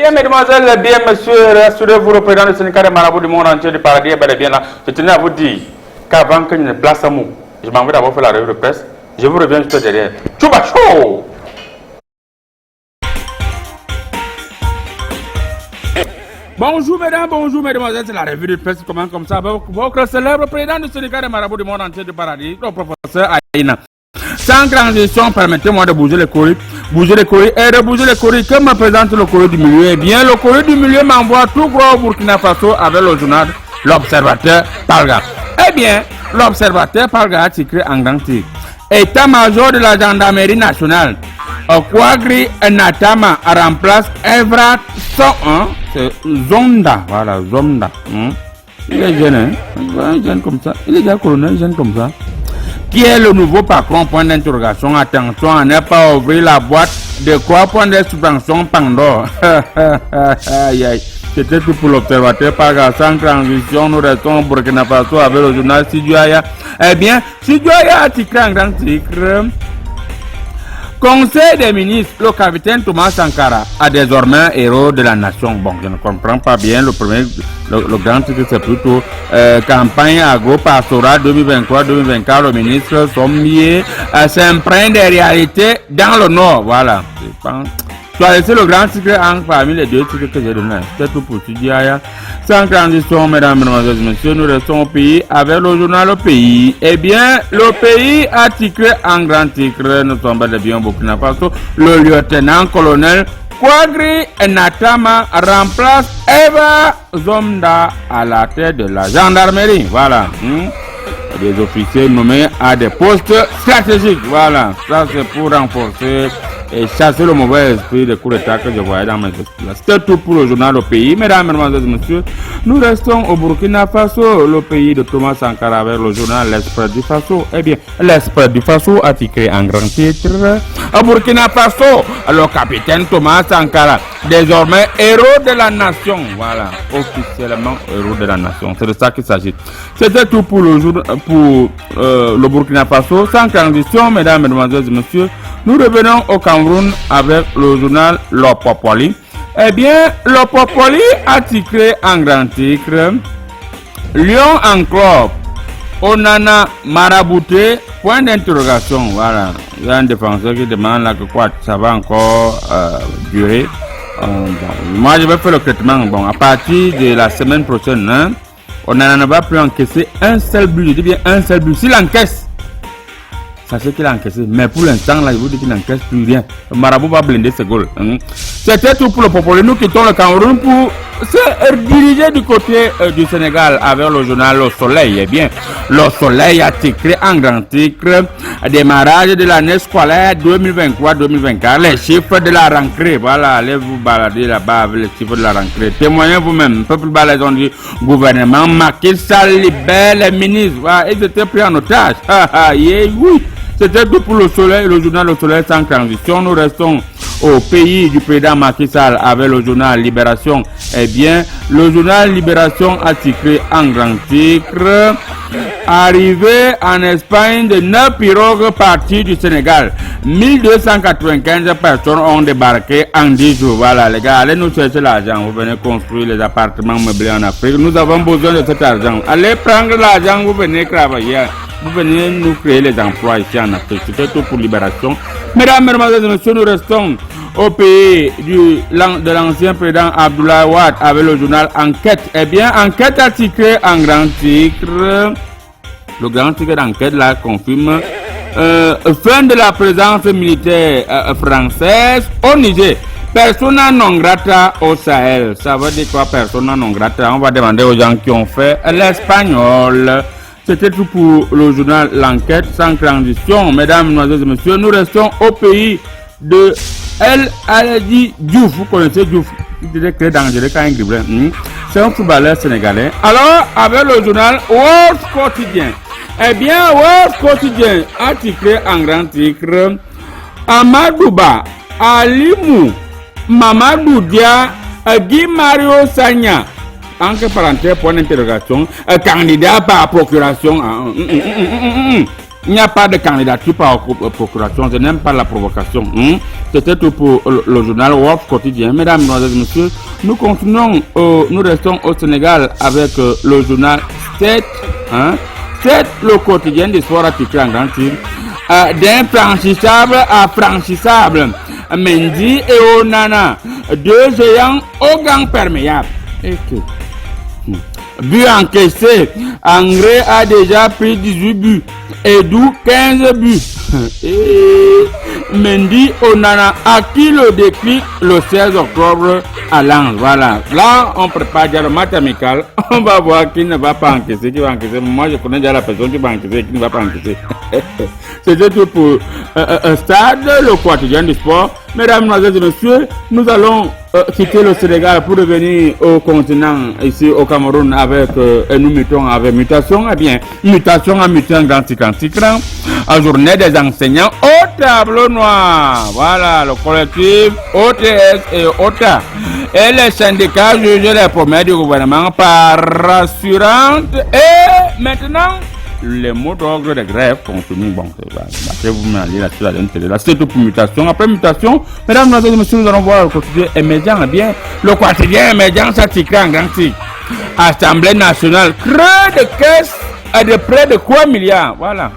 bien, mesdemoiselles, bien, messieurs, rassurez-vous, le président du syndicat des marabouts du monde entier du paradis est bel et bien là. Je tenais à vous dire qu'avant que je ne place à mot, je m'en vais d'abord faire la revue de presse. Je vous reviens juste derrière. Tchouba chou! Bonjour mesdames, bonjour mesdemoiselles, c'est la revue de presse qui commence comme ça. Votre célèbre président du syndicat des marabouts du monde entier du paradis, le professeur Aïna. Sans transition, permettez-moi de bouger les courriers et de bouger les courriers. Que me présente le courrier du milieu? Eh bien, le courrier du milieu m'envoie tout gros au Burkina Faso avec le journal L'Observateur Palga. Eh bien, L'Observateur Palga a titré en grand titre. État-major de la gendarmerie nationale. Kouagri Natama remplace Evra 101. C'est Zonda. Voilà, Zonda. Il est jeune, hein? Jeune comme ça. Il est déjà colonel, jeune comme ça. Qui est le nouveau patron? Point d'interrogation. Attention à ne pas ouvrir la boîte de quoi? Point de subvention Pandore. C'était tout pour l'Observateur par sans transition. Nous restons au Burkina Faso avec le journal Sidouaya. Eh bien, Sidouaya a titré en grand titre. Conseil des ministres, le capitaine Thomas Sankara a désormais héros de la nation. Bon, je ne comprends pas bien. Le grand titre, c'est plutôt campagne agro-pastorale 2023-2024. Le ministre Sommier s'imprègne des réalités dans le Nord. Voilà. Tu as laissé le grand titre parmi les deux titres que j'ai donnés. C'est tout pour Tidjaya. Sans transition, mesdames, mesdemoiselles et messieurs, nous restons au pays avec le journal Le Pays. Eh bien, Le Pays a titré en grand titre, nous sommes bel et bien au Burkina Faso, le lieutenant-colonel Kouagri Natama remplace Eva Zonda à la tête de la gendarmerie. Voilà. Des officiers nommés à des postes stratégiques. Voilà. Ça, c'est pour renforcer et chasser le mauvais esprit des coups d'état que je voyais dans mes esprits. C'est tout pour le journal Le Pays. Mesdames, mesdemoiselles et messieurs, nous restons au Burkina Faso, le pays de Thomas Sankara avec le journal L'Express du Faso. Eh bien, L'Express du Faso a titré en grand titre au Burkina Faso, le capitaine Thomas Sankara, désormais héros de la nation. Voilà, officiellement héros de la nation. C'est de ça qu'il s'agit. C'était tout pour le Burkina Faso. Sans transition, mesdames, mesdemoiselles et messieurs, nous revenons au Cameroun avec le journal Le Popoli. Eh bien, Le Popoli a titré en grand titre Lion en club, Onana marabouté, point d'interrogation. Voilà, il y a un défenseur qui demande là que quoi, ça va encore durer. Moi, je vais faire le traitement. Bon, à partir de la semaine prochaine, hein, Onana ne va plus encaisser un seul but. Je dis bien un seul but. S'il encaisse, sachez qu'il a encaissé, mais pour l'instant, là, je vous dis qu'il n'encaisse plus rien. Le marabout va blinder ses goals. C'était tout pour le Popoli. Nous quittons le Cameroun pour se diriger du côté du Sénégal avec le journal Le Soleil. Eh bien, Le Soleil a titré en grand titre démarrage de l'année scolaire 2023-2024. Les chiffres de la rentrée. Voilà, allez vous balader là-bas avec les chiffres de la rentrée. Témoignez vous-même. Peuple balais ont dit gouvernement Macky Sall libère les ministres. Voilà, ils étaient pris en otage. Oui. C'était tout pour Le Soleil, le journal Le Soleil sans transition. Nous restons au pays du président Macky Sall avec le journal Libération. Eh bien, le journal Libération a titré en grand titre arrivée en Espagne de 9 pirogues parties du Sénégal. 1295 personnes ont débarqué en 10 jours. Voilà, les gars, allez nous chercher l'argent. Vous venez construire les appartements meublés en Afrique. Nous avons besoin de cet argent. Allez prendre l'argent, vous venez travailler. Vous venez nous créer les emplois ici en Afrique. C'était tout pour Libération. Mesdames, mesdemoiselles et messieurs, nous restons au pays de l'ancien président Abdoulaye Wade avec le journal Enquête. Eh bien, Enquête a titré en grand titre. Le grand titre d'Enquête là confirme fin de la présence militaire française au Niger. Persona non grata au Sahel. Ça veut dire quoi, persona non grata? On va demander aux gens qui ont fait l'espagnol. C'était tout pour le journal L'Enquête sans transition. Mesdames, mesdemoiselles et messieurs, nous restons au pays de El Hadji Diouf. Vous connaissez Diouf? Il était très dangereux quand il driblait. C'est un footballeur sénégalais. Alors, avec le journal World Quotidien. Eh bien, World Quotidien a titré en grand titre Amadouba, Alimou, Mamadou Dia, Guy Mario Sagna. Entre parenthèses, point d'interrogation, candidat par procuration. Il n'y a pas de candidature par procuration. Je n'aime pas la provocation. C'était tout pour le journal Wolf quotidien. Mesdames, Mesdemoiselles, Messieurs, nous continuons, nous restons au Sénégal avec le journal State. State, le quotidien d'histoire article en grand titre. D'infranchissable à franchissable. Mendy et Onana, deux géants au gang perméable. But encaissé, André a déjà pris 18 buts et d'où 15 buts. Mendy Onana a qui le déclic le 16 octobre à Lens. Voilà. Là, on prépare déjà le match amical. On va voir qui ne va pas encaisser, qui va encaisser. Moi, je connais déjà la personne qui va encaisser et qui ne va pas encaisser. C'était tout pour un stade, le quotidien du sport. Mesdames, Mesdemoiselles et Messieurs, nous allons quitter le Sénégal pour revenir au continent, ici au Cameroun, avec, nous mettons avec mutation, eh bien, mutation en mutant grand en journée des enseignants au tableau noir. Voilà, le collectif OTS et OTA. Et les syndicats jugent les promesses du gouvernement par rassurantes et maintenant, les mots d'ordre de grève continuent. Bon, après vous m'allez là-dessus à l'intérieur. Là, c'est tout pour mutation. Après mutation, mesdames, mesdemoiselles et messieurs, nous allons voir le quotidien émergent. Eh bien, le quotidien émergent s'articule en grand titre. Assemblée nationale, creux de caisse de près de quoi milliards. Voilà.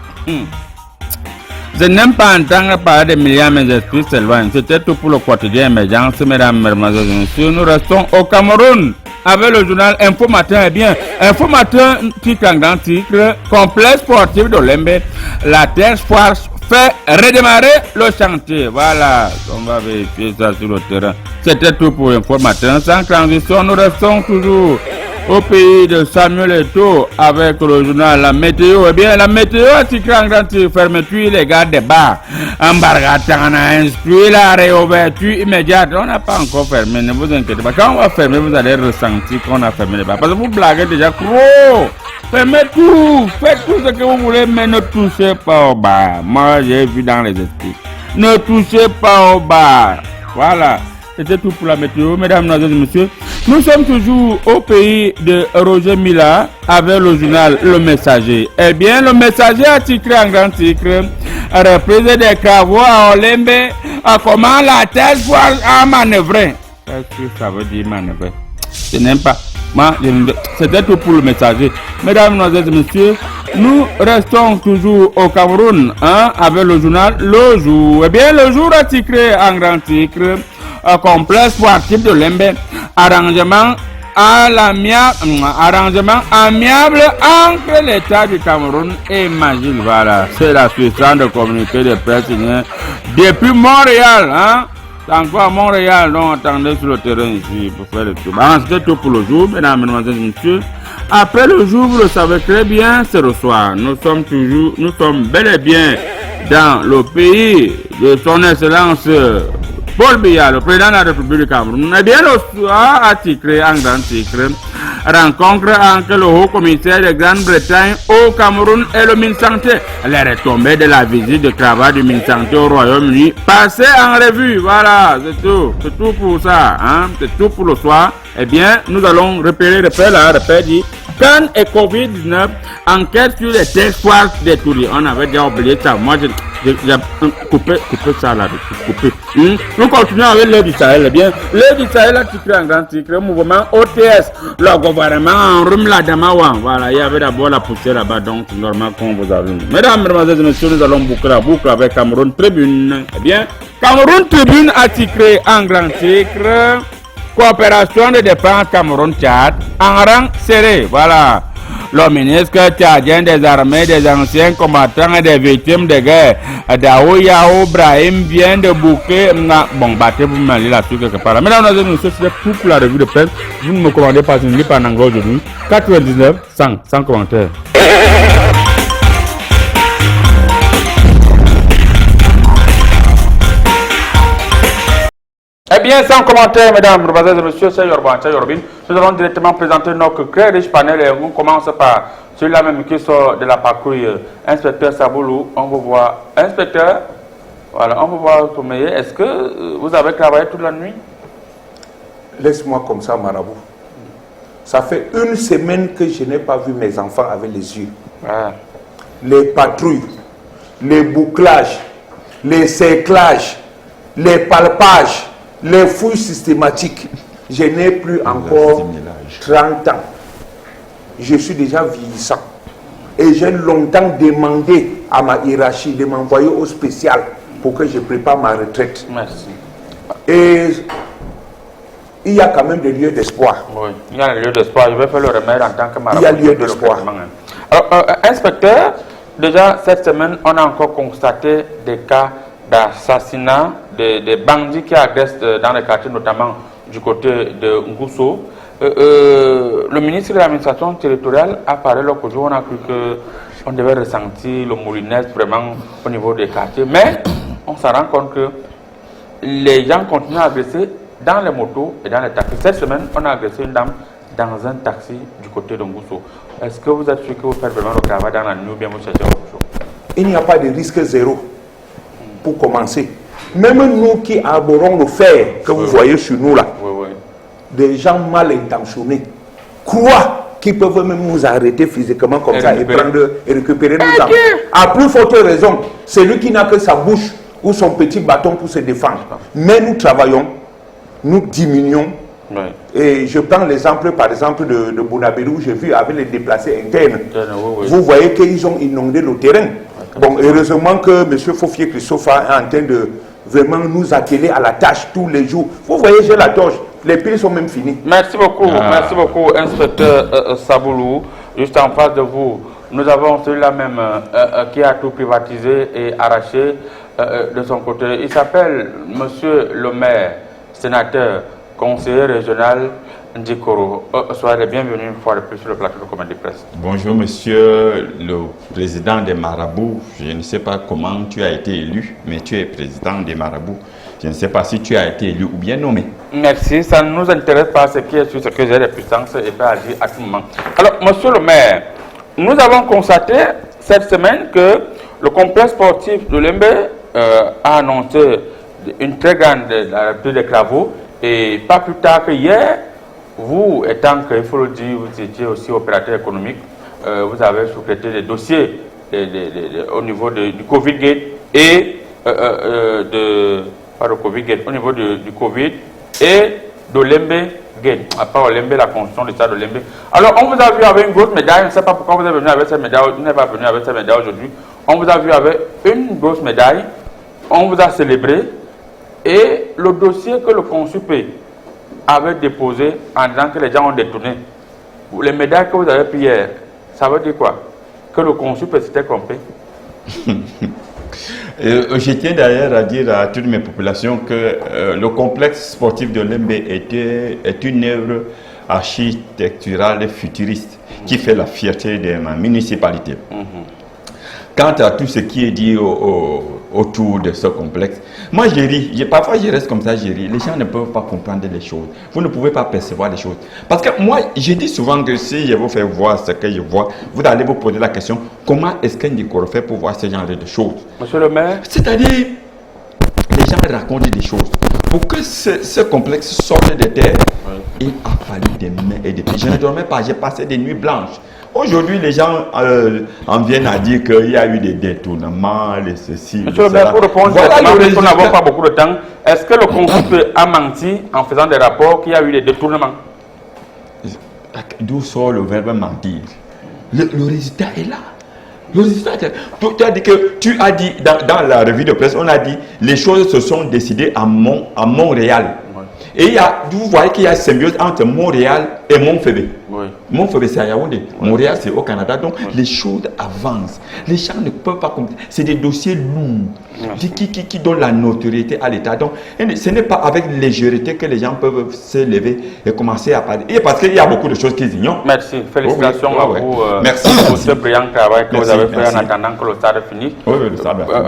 Je n'aime pas entendre parler de milliards, mes esprits s'éloignent. C'était tout pour le quotidien émergence, mesdames, mesdemoiselles et messieurs. Nous restons au Cameroun avec le journal Info Matin. Eh bien, Info Matin, titre en grand titre, complexe sportif de Lembe, la Terre Force fait redémarrer le chantier. Voilà, on va vérifier ça sur le terrain. C'était tout pour Info Matin. Sans transition, nous restons toujours au pays de Samuel Eto'o avec le journal La Météo. Eh bien, la météo a titré en grand titre fermeture illégale des bars. Embargatan a instruit la réouverture immédiate. On n'a pas encore fermé, ne vous inquiétez pas. Quand on va fermer, vous allez ressentir qu'on a fermé les bars. Parce que vous blaguez déjà trop. Fermez tout, faites tout ce que vous voulez, mais ne touchez pas au bar. Moi, j'ai vu dans les esprits. Ne touchez pas au bar. Voilà. C'était tout pour la météo, mesdames, mesdemoiselles et messieurs. Nous sommes toujours au pays de Roger Mila avec le journal Le Messager. Eh bien, Le Messager a titré en grand titre reprise des travaux à Olembe, comment la Terre Force a manœuvré. Qu'est-ce que ça veut dire manœuvrer? Je n'aime pas. C'était tout pour Le Messager. Mesdames, mesdemoiselles et messieurs, nous restons toujours au Cameroun avec le journal Le Jour. Eh bien, Le Jour a titré en grand titre complexe sportif de Lembe, arrangement amiable entre l'État du Cameroun et Magil. Voilà, c'est la puissance de communiqué de presse depuis Montréal. C'est encore à Montréal, donc attendez sur le terrain ici pour faire le tour. C'était tout pour le jour, mesdames, mesdemoiselles et messieurs. Après le jour, vous le savez très bien, c'est le soir. Nous sommes bel et bien dans le pays de son excellence Paul Biya, le président de la République du Cameroun. Eh bien, le soir a titré en grand titre rencontre entre le haut commissaire de Grande-Bretagne au Cameroun et le ministre Santé. Les retombées de la visite de travail du ministre Santé au Royaume-Uni passées en revue. Voilà, c'est tout pour ça. C'est tout pour le soir. Eh bien, nous allons repérer dit Cannes et Covid-19, enquête sur les tests foires des touristes. On avait déjà oublié ça. Moi, j'ai coupé ça là. Nous continuons avec l'heure du Sahel. Eh bien, l'heure du Sahel a titré en grand titre, mouvement OTS. Le gouvernement en rhume la Damawa. Voilà, il y avait d'abord la poussière là-bas, donc c'est normal qu'on vous a vu. Mesdames, mesdemoiselles et messieurs, nous allons boucler la boucle avec Cameroun Tribune. Eh bien, Cameroun Tribune a titré en grand titre coopération de défense Cameroun-Tchad en rang serré. Voilà. Le ministre tchadien des armées, des anciens combattants et des victimes de guerre, Dao Yao Brahim, vient de boucler. Bon, battez vous m'allez là-dessus quelque part. Mesdames et messieurs, c'est tout pour la revue de presse. Vous ne me commandez pas, je ne lis pas en anglais aujourd'hui. 99, 100, sans commentaire. Eh bien, sans commentaire, mesdames, mesdemoiselles et messieurs, c'est Yorban, c'est Yorbin. Nous allons directement présenter notre très riche panel et on commence par celui-là même qui sort de la patrouille, inspecteur Saboulou. On vous voit, inspecteur, voilà, on vous voit sommeiller. Est-ce que vous avez travaillé toute la nuit? Laisse-moi comme ça, marabout. Ça fait une semaine que je n'ai pas vu mes enfants avec les yeux. Ah. Les patrouilles, les bouclages, les cerclages, les palpages, les fouilles systématiques. Je n'ai plus encore 30 ans. Je suis déjà vieillissant. Et j'ai longtemps demandé à ma hiérarchie de m'envoyer au spécial pour que je prépare ma retraite. Merci. Et il y a quand même des lieux d'espoir. Oui, il y a des lieux d'espoir. Je vais faire le remède en tant que marabout. Il y a lieu d'espoir. Alors, inspecteur, déjà cette semaine, on a encore constaté des cas d'assassinat, des bandits qui agressent dans les quartiers, notamment du côté de Ngousso. Le ministre de l'administration territoriale a parlé l'autre jour, on a cru qu'on devait ressentir le moulinette vraiment au niveau des quartiers, mais on s'en rend compte que les gens continuent à agresser dans les motos et dans les taxis. Cette semaine, on a agressé une dame dans un taxi du côté de Ngousso. Est-ce que vous êtes sûr que vous faites vraiment le travail dans la nuit ou bien vous cherchez autre chose? Il n'y a pas de risque zéro pour commencer. Même nous qui arborons le fer que vous voyez sur nous là, des gens mal intentionnés croient qu'ils peuvent même nous arrêter physiquement comme ça et récupérer nos armes. À plus forte raison, celui qui n'a que sa bouche ou son petit bâton pour se défendre. Mais nous travaillons, nous diminuons. Et je prends l'exemple par exemple de Bounabéry où j'ai vu avec les déplacés internes. Vous voyez qu'ils ont inondé le terrain. Bon, heureusement que M. Fofier Christophe est en train de vraiment nous atteler à la tâche tous les jours. Vous voyez, j'ai la torche. Les piles sont même finis. Merci beaucoup, inspecteur Saboulou. Juste en face de vous, nous avons celui-là même qui a tout privatisé et arraché de son côté. Il s'appelle Monsieur le maire, sénateur, conseiller régional Ndikoro. Soyez les bienvenus une fois de plus sur le plateau de Commande de Presse. Bonjour monsieur le président des marabouts. Je ne sais pas comment tu as été élu, mais tu es président des marabouts. Je ne sais pas si tu as été élu ou bien nommé. Merci, ça ne nous intéresse pas ce qui est sur ce que j'ai des puissances et peut agir à tout moment. Alors, monsieur le maire, nous avons constaté cette semaine que le complexe sportif de Lembe a annoncé une très grande reprise des travaux et pas plus tard que hier, vous étant que, il faut le dire, vous étiez aussi opérateur économique, vous avez sous-traité des dossiers au niveau du Covid-Gate et pas le Covid-Gate, au niveau du Covid et de Lembe Gate, à part Lembe, la construction du stade de Lembe. Alors, on vous a vu avec une grosse médaille, je ne sais pas pourquoi vous êtes venu avec cette médaille, vous n'êtes pas venu avec cette médaille aujourd'hui. On vous a vu avec une grosse médaille, on vous a célébré et le dossier que le consul avait déposé en disant que les gens ont détourné. Les médailles que vous avez prises hier, ça veut dire quoi? Que le consul s'était trompé? Je tiens d'ailleurs à dire à toutes mes populations que le complexe sportif de Lembe est une œuvre architecturale futuriste qui fait la fierté de ma municipalité. Quant à tout ce qui est dit autour de ce complexe, moi je ris, parfois je reste comme ça, je ris. Les gens ne peuvent pas comprendre les choses. Vous ne pouvez pas percevoir les choses. Parce que moi, je dis souvent que si je vous fais voir ce que je vois, vous allez vous poser la question, comment est-ce qu'un Ndikoro fait pour voir ce genre de choses? Monsieur le maire? C'est-à-dire, les gens racontent des choses. Pour que ce complexe sorte de terre, il a fallu des mains et des pieds. Je ne dormais pas, j'ai passé des nuits blanches. Aujourd'hui, les gens en viennent à dire qu'il y a eu des détournements, les ceci, Monsieur le maire, pour répondre directement, nous n'avons pas beaucoup de temps, est-ce que le consul a menti en faisant des rapports qu'il y a eu des détournements? D'où sort le verbe mentir? Le résultat est là. Le résultat est là. Tu as dit dans la revue de presse, on a dit les choses se sont décidées à Montréal. Et vous voyez qu'il y a symbiose entre Montréal et Montfébé. Montfébé, c'est à Yaoundé. Montréal, c'est au Canada. Donc, les choses avancent. Les gens ne peuvent pas comprendre. C'est des dossiers lourds qui donnent la notoriété à l'État. Donc, ce n'est pas avec légèreté que les gens peuvent se lever et commencer à parler. Et parce qu'il y a beaucoup de choses qu'ils ignorent. Merci. Félicitations à vous merci pour ce brillant travail que vous avez fait en attendant que le stade finisse. Oui, le stade a fini.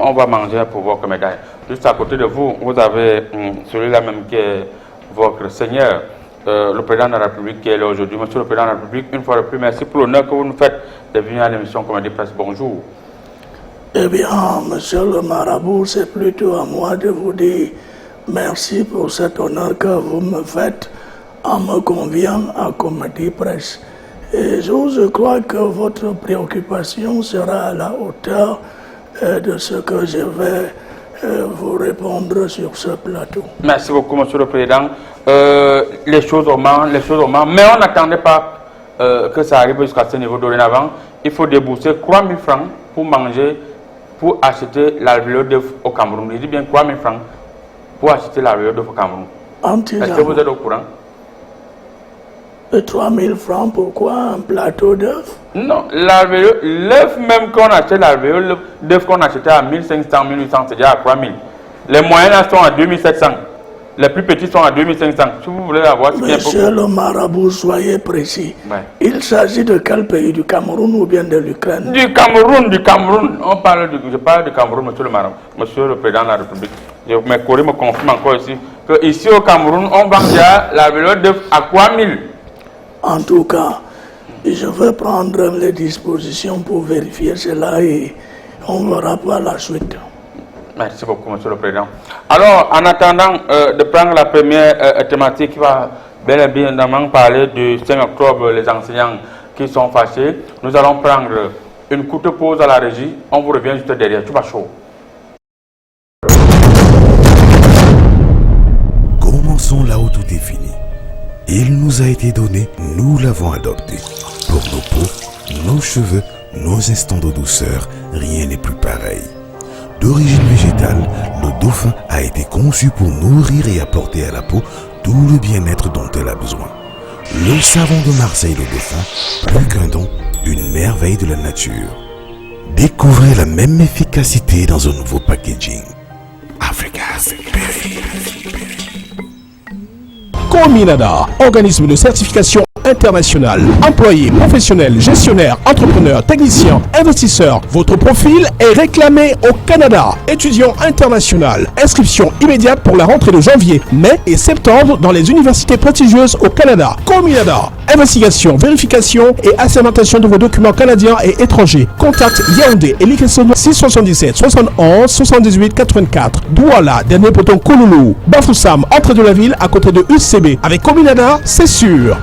On va manger pour votre médaille. Juste à côté de vous, vous avez celui-là même qui est votre seigneur, le président de la République qui est là aujourd'hui. Monsieur le président de la République, une fois de plus, merci pour l'honneur que vous nous faites de venir à l'émission Commande de Presse. Bonjour. Eh bien, monsieur le marabout, c'est plutôt à moi de vous dire merci pour cet honneur que vous me faites en me conviant à Commande de Presse. Et je crois que votre préoccupation sera à la hauteur de ce que je vais vous répondre sur ce plateau. Merci beaucoup, Monsieur le Président. Les choses augmentent, mais on n'attendait pas que ça arrive jusqu'à ce niveau dorénavant. Il faut débourser 3 000 francs pour manger, pour acheter l'alvéole d'œuf au Cameroun. Je dis bien 3 000 francs pour acheter l'alvéole d'œuf au Cameroun. Est-ce que vous êtes au courant? 3 000 francs, pourquoi un plateau d'œuf? Non, l'œuf même qu'on achète, l'alvéole d'œuf qu'on achetait à 1500, 1800, c'est déjà à 3 000. Les moyens là sont à 2700. Les plus petits sont à 2500. Si vous voulez avoir... Monsieur le marabout, soyez précis. Ouais. Il s'agit de quel pays? Du Cameroun ou bien de l'Ukraine? Du Cameroun. Je parle du Cameroun, monsieur le marabout, monsieur le président de la République. Mes collègues me confirment encore ici que ici au Cameroun, on vend déjà l'alvéole d'œuf à 3000. En tout cas, je vais prendre les dispositions pour vérifier cela et on verra par la suite. Merci beaucoup, monsieur le président. Alors, en attendant de prendre la première thématique qui va bel et bien parler du 5 octobre, les enseignants qui sont fâchés, nous allons prendre une courte pause à la régie. On vous revient juste derrière. Tout va chaud. Commençons là où tout est fini. Il nous a été donné, nous l'avons adopté. Pour nos peaux, nos cheveux, nos instants de douceur, rien n'est plus pareil. D'origine végétale, le dauphin a été conçu pour nourrir et apporter à la peau tout le bien-être dont elle a besoin. Le savon de Marseille, le dauphin, plus qu'un don, une merveille de la nature. Découvrez la même efficacité dans un nouveau packaging. Africa's Berry. Cominada, organisme de certification internationale. Employés, professionnels, gestionnaires, entrepreneurs, techniciens, investisseurs. Votre profil est réclamé au Canada. Étudiants international. Inscription immédiate pour la rentrée de janvier, mai et septembre dans les universités prestigieuses au Canada. Cominada. Investigation, vérification et assermentation de vos documents canadiens et étrangers. Contact Yaoundé et Likesson 677 71 78 84. Douala, dernier bouton Kouloulou. Bafoussam, entrée de la ville à côté de UCB. Avec Cominada, c'est sûr.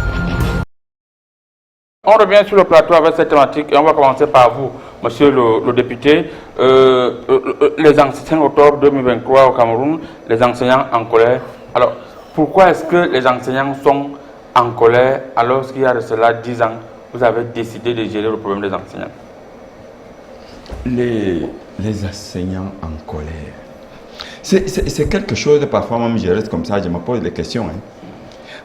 On revient sur le plateau avec cette thématique et on va commencer par vous, monsieur le député. Les enseignants octobre 2023 au Cameroun, les enseignants en colère. Alors, pourquoi est-ce que les enseignants sont en colère alors qu'il y a de cela 10 ans, vous avez décidé de gérer le problème des enseignants? Les enseignants en colère. C'est quelque chose, parfois même je reste comme ça, je me pose des questions.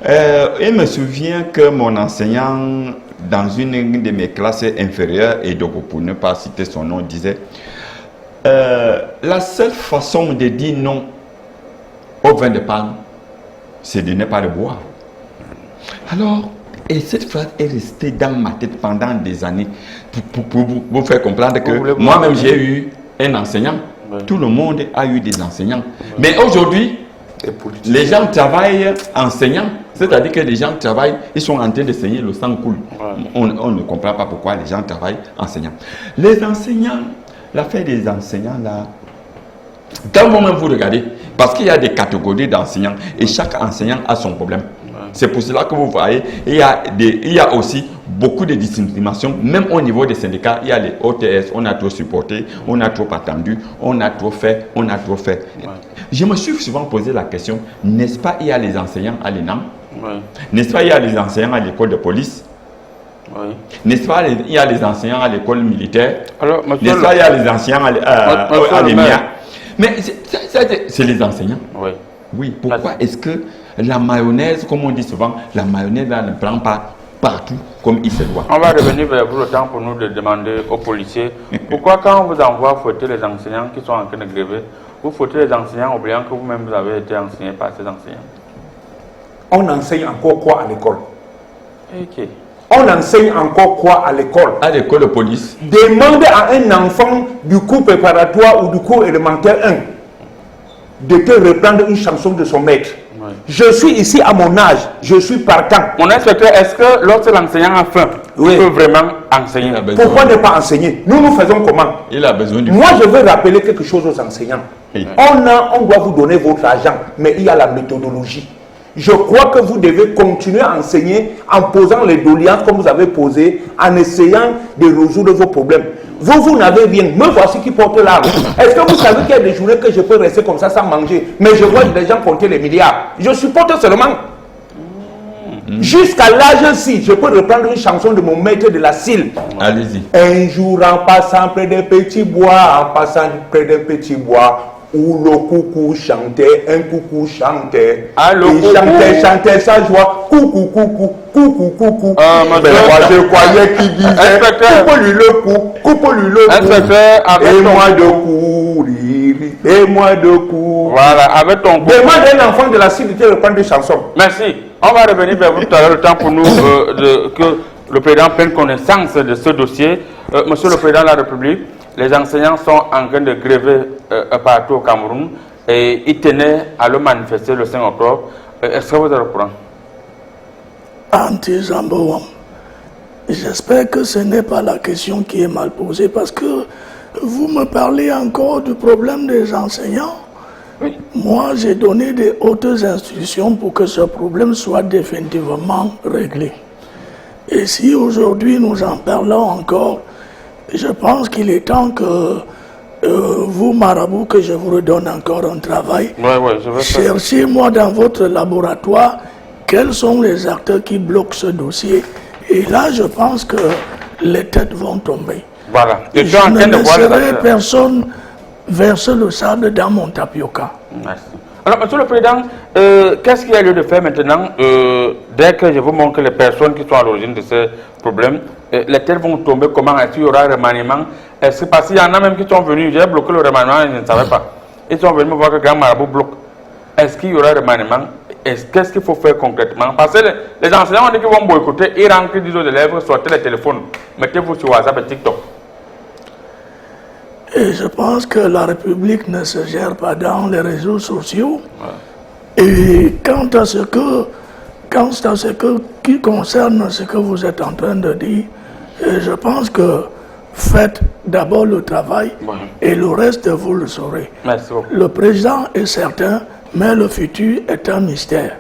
Il me souvient que mon enseignant dans une de mes classes inférieures, et donc pour ne pas citer son nom, disait la seule façon de dire non au vin de palme, c'est de ne pas le boire. Alors, et cette phrase est restée dans ma tête pendant des années pour vous faire comprendre que moi-même j'ai eu un enseignant. Oui. Tout le monde a eu des enseignants. Oui. Mais aujourd'hui, les gens travaillent enseignants. C'est-à-dire que les gens travaillent, ils sont en train de saigner, le sang coule. Ouais. On ne comprend pas pourquoi les gens travaillent enseignants. Les enseignants, l'affaire des enseignants là, quand vous-même vous regardez, parce qu'il y a des catégories d'enseignants et chaque enseignant a son problème. C'est pour cela que vous voyez, il y a aussi beaucoup de discrimination, même au niveau des syndicats. Il y a les OTS, on a trop supporté, on a trop attendu, on a trop fait, on a trop fait. Ouais. Je me suis souvent posé la question, n'est-ce pas il y a les enseignants à l'ENAM? Ouais. N'est-ce pas il y a les enseignants à l'école de police? Ouais. N'est-ce pas il y a les enseignants à l'école militaire? N'est-ce pas il y a les enseignants à l'EMIA? Mais c'est les enseignants. Oui. Oui, pourquoi est-ce que la mayonnaise, comme on dit souvent, la mayonnaise là, ne prend pas partout comme il se doit? On va revenir vers vous le temps pour nous de demander aux policiers pourquoi quand on vous envoie fouetter les enseignants qui sont en train de gréver, vous fouettez les enseignants oubliant que vous-même vous avez été enseigné par ces enseignants. On enseigne encore quoi à l'école? Ok. On enseigne encore quoi à l'école? À l'école de police. Demandez à un enfant du cours préparatoire ou du cours élémentaire 1 de te reprendre une chanson de son maître. Ouais. Je suis ici à mon âge, je suis partant. Mon inspecteur, est-ce que lorsque l'enseignant a faim, il peut vraiment enseigner? Pourquoi ne pas enseigner? Nous faisons comment? Il a besoin du... Moi, je veux rappeler quelque chose aux enseignants. Oui. On doit vous donner votre argent, mais il y a la méthodologie. Je crois que vous devez continuer à enseigner en posant les doléances comme vous avez posé, en essayant de résoudre vos problèmes. Vous n'avez rien. Me voici qui porte l'arme. Est-ce que vous savez qu'il y a des journées que je peux rester comme ça sans manger? Mais je vois des gens compter les milliards. Je supporte seulement. Jusqu'à l'âge-ci, je peux reprendre une chanson de mon maître de la Cile. Allez-y. Un jour en passant près des petits bois, en passant près des petits bois, où le coucou chantait, un coucou chantait. Il chantait sa joie. Coucou, coucou, coucou, coucou. Mais moi je croyais qu'il disait coupe-lui le cou, coupe-lui le cou. Et moi de courir, et moi de courir. Voilà, avec ton coup. Demande un enfant de la Cile de reprendre des chansons. Merci. On va revenir vers vous tout à l'heure, le temps pour nous que le président prenne connaissance de ce dossier. Monsieur le Président de la République, les enseignants sont en train de gréver partout au Cameroun et ils tenaient à le manifester le 5 octobre. Est-ce que vous êtes au courant? Anti-Zambouam, j'espère que ce n'est pas la question qui est mal posée parce que vous me parlez encore du problème des enseignants. Oui. Moi, j'ai donné des hautes instructions pour que ce problème soit définitivement réglé. Et si aujourd'hui nous en parlons encore, je pense qu'il est temps que vous, marabout, que je vous redonne encore un travail. Je vais faire. Cherchez-moi dans votre laboratoire quels sont les acteurs qui bloquent ce dossier. Et là, je pense que les têtes vont tomber. Voilà. Je ne laisserai personne verser le sable dans mon tapioca. Merci. Alors, Monsieur le Président, qu'est-ce qu'il y a lieu de faire maintenant dès que je vous montre les personnes qui sont à l'origine de ce problème, les têtes vont tomber, comment est-ce qu'il y aura un remaniement? Est-ce parce qu'il y en a même qui sont venus, j'ai bloqué le remaniement et je ne savais pas. Ils sont venus me voir que Grand Marabout bloque. Est-ce qu'il y aura un remaniement? Qu'est-ce qu'il faut faire concrètement? Parce que les enseignants ont dit qu'ils vont boycotter, ils rentrent, disent aux élèves, sortez les téléphones, mettez-vous sur WhatsApp et TikTok. Et je pense que la République ne se gère pas dans les réseaux sociaux. Ouais. Et quant à ce qui concerne ce que vous êtes en train de dire, je pense que faites d'abord le travail et le reste vous le saurez. Merci beaucoup. Le président est certain, mais le futur est un mystère.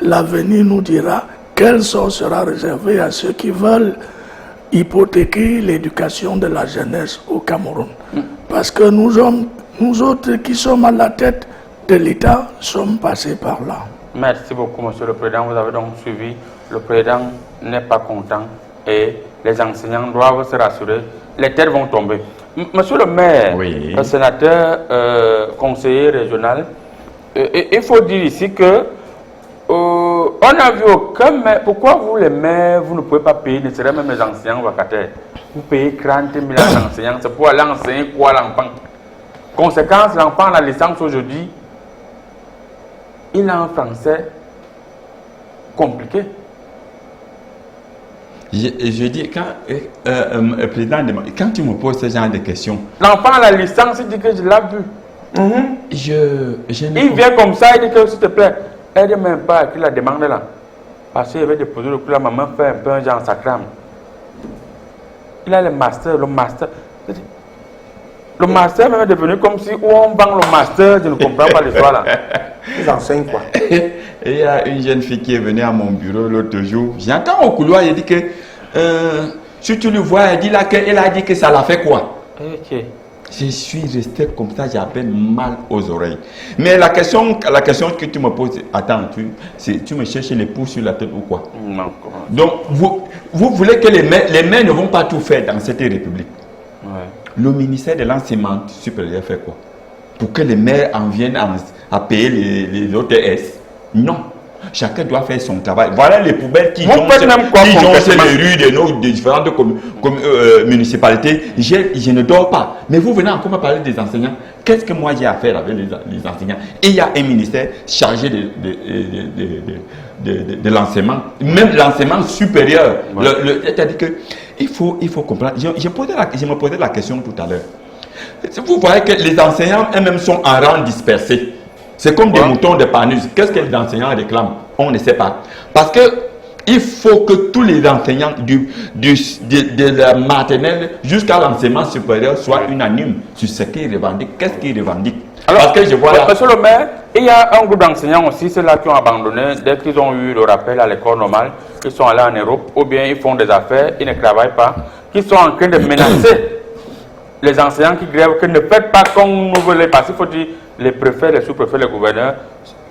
L'avenir nous dira quel sort sera réservé à ceux qui veulent hypothéquer l'éducation de la jeunesse au Cameroun. Parce que nous autres qui sommes à la tête de l'État sommes passés par là. Merci beaucoup, Monsieur le Président. Vous avez donc suivi. Le Président n'est pas content et les enseignants doivent se rassurer. Les têtes vont tomber. Monsieur le maire, le sénateur, conseiller régional, il faut dire ici que on n'a vu aucun maire. Pourquoi vous, les maires, vous ne pouvez pas payer, ne serait même les enseignants vacataires? Vous payez 40 000 enseignants, c'est pour aller enseigner quoi l'enfant? Conséquence, l'enfant a la licence aujourd'hui, il a un français compliqué. Je dis, quand président, quand tu me poses ce genre de questions, l'enfant a la licence, il dit que je l'ai vu. Il vient comme ça, il dit que s'il te plaît, aide même pas à qui la demande là. Parce qu'il avait déposé le coup, la maman fait un peu un genre sacrame. Il a le master. Le master même est devenu comme si où on vend le master, je ne comprends pas l'histoire là. Ils enseignent quoi? Et il y a une jeune fille qui est venue à mon bureau l'autre jour. J'entends au couloir, elle dit que si tu le vois, elle a dit que ça l'a fait quoi? Okay. Je suis resté comme ça, j'ai à peine mal aux oreilles. Mais la question que tu me poses, attends, tu me cherches les pouces sur la tête ou quoi? Non. Donc, vous voulez que les maires ne vont pas tout faire dans cette république. Ouais. Le ministère de l'enseignement supérieur fait quoi? Pour que les maires en viennent à payer les OTS? Non. Chacun doit faire son travail. Voilà les poubelles qui jonchent les rues de nos différentes municipalités. Je ne dors pas. Mais vous venez encore me parler des enseignants. Qu'est-ce que moi j'ai à faire avec les enseignants? Et il y a un ministère chargé de l'enseignement, même l'enseignement supérieur. Ouais. C'est-à-dire qu'il faut comprendre. Je me posais la question tout à l'heure. Vous voyez que les enseignants eux-mêmes sont en rang dispersé. C'est comme des moutons de Panus. Qu'est-ce que les enseignants réclament? On ne sait pas. Parce que il faut que tous les enseignants de la maternelle jusqu'à l'enseignement supérieur soient unanimes sur ce qu'ils revendiquent. Qu'est-ce qu'ils revendiquent? Alors, parce que je vois là... Monsieur le maire, il y a un groupe d'enseignants aussi, ceux-là qui ont abandonné dès qu'ils ont eu le rappel à l'école normale, ils sont allés en Europe, ou bien ils font des affaires, ils ne travaillent pas, qui sont en train de menacer les enseignants qui grèvent, que ne faites pas comme nous voulons, parce qu'il faut dire, les préfets, les sous-préfets, les gouverneurs,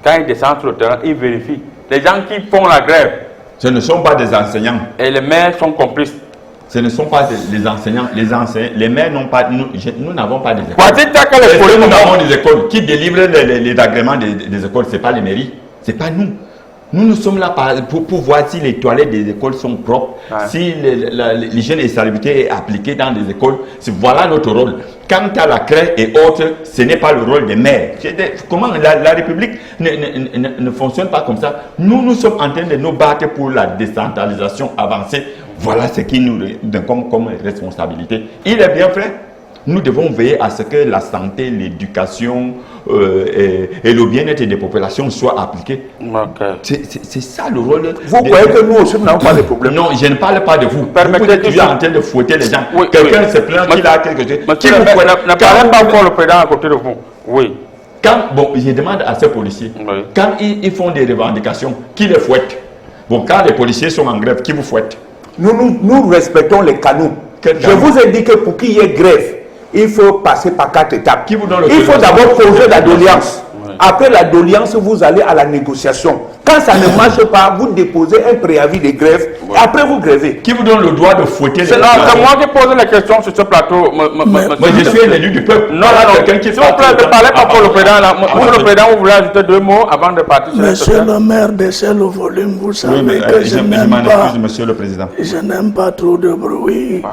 quand ils descendent sur le terrain, ils vérifient. Les gens qui font la grève, ce ne sont pas des enseignants. Et les maires sont complices. Ce ne sont pas les enseignants. Les maires n'ont pas. Nous n'avons pas des écoles. Nous avons des écoles. Qui délivrent les agréments des écoles, ce n'est pas les mairies. Ce n'est pas nous. Nous sommes là pour voir si les toilettes des écoles sont propres, si l'hygiène et la salubrité est appliquée dans les écoles. Voilà notre rôle. Quant à la craie et autres, ce n'est pas le rôle des maires. Comment la République ne fonctionne pas comme ça? Nous sommes en train de nous battre pour la décentralisation avancée. Voilà ce qui nous donne comme responsabilité. Il est bien fait. Nous devons veiller à ce que la santé, l'éducation et le bien-être des populations soient appliqués. C'est ça le rôle. Vous croyez que nous aussi, nous n'avons pas de problème? Non, je ne parle pas de vous. Permettez que tu es en train de fouetter les gens. Quelqu'un se plaint qu'il a quelque chose. Ne parlez pas encore le président à côté de vous. Oui. Bon, je demande à ces policiers, quand ils font des revendications, qui les fouette? Bon, quand les policiers sont en grève, qui vous fouette? Nous respectons les canaux. Je vous ai dit que pour qu'il y ait grève, il faut passer par 4 étapes. Il faut d'abord poser la doléance. Après la doléance, vous allez à la négociation. Quand ça ne marche pas, vous déposez un préavis de grève et après vous grèvez. Qui vous donne le droit de fouetter les gens? C'est moi qui pose la question sur ce plateau. Moi, je suis l'élu du peuple. Non, quelqu'un qui ne parlez pas pour le président. Monsieur le président, vous voulez ajouter 2 mots avant de partir sur Monsieur le maire, baissez le volume. Vous savez que je n'aime pas. Monsieur le président. Je n'aime pas trop de bruit.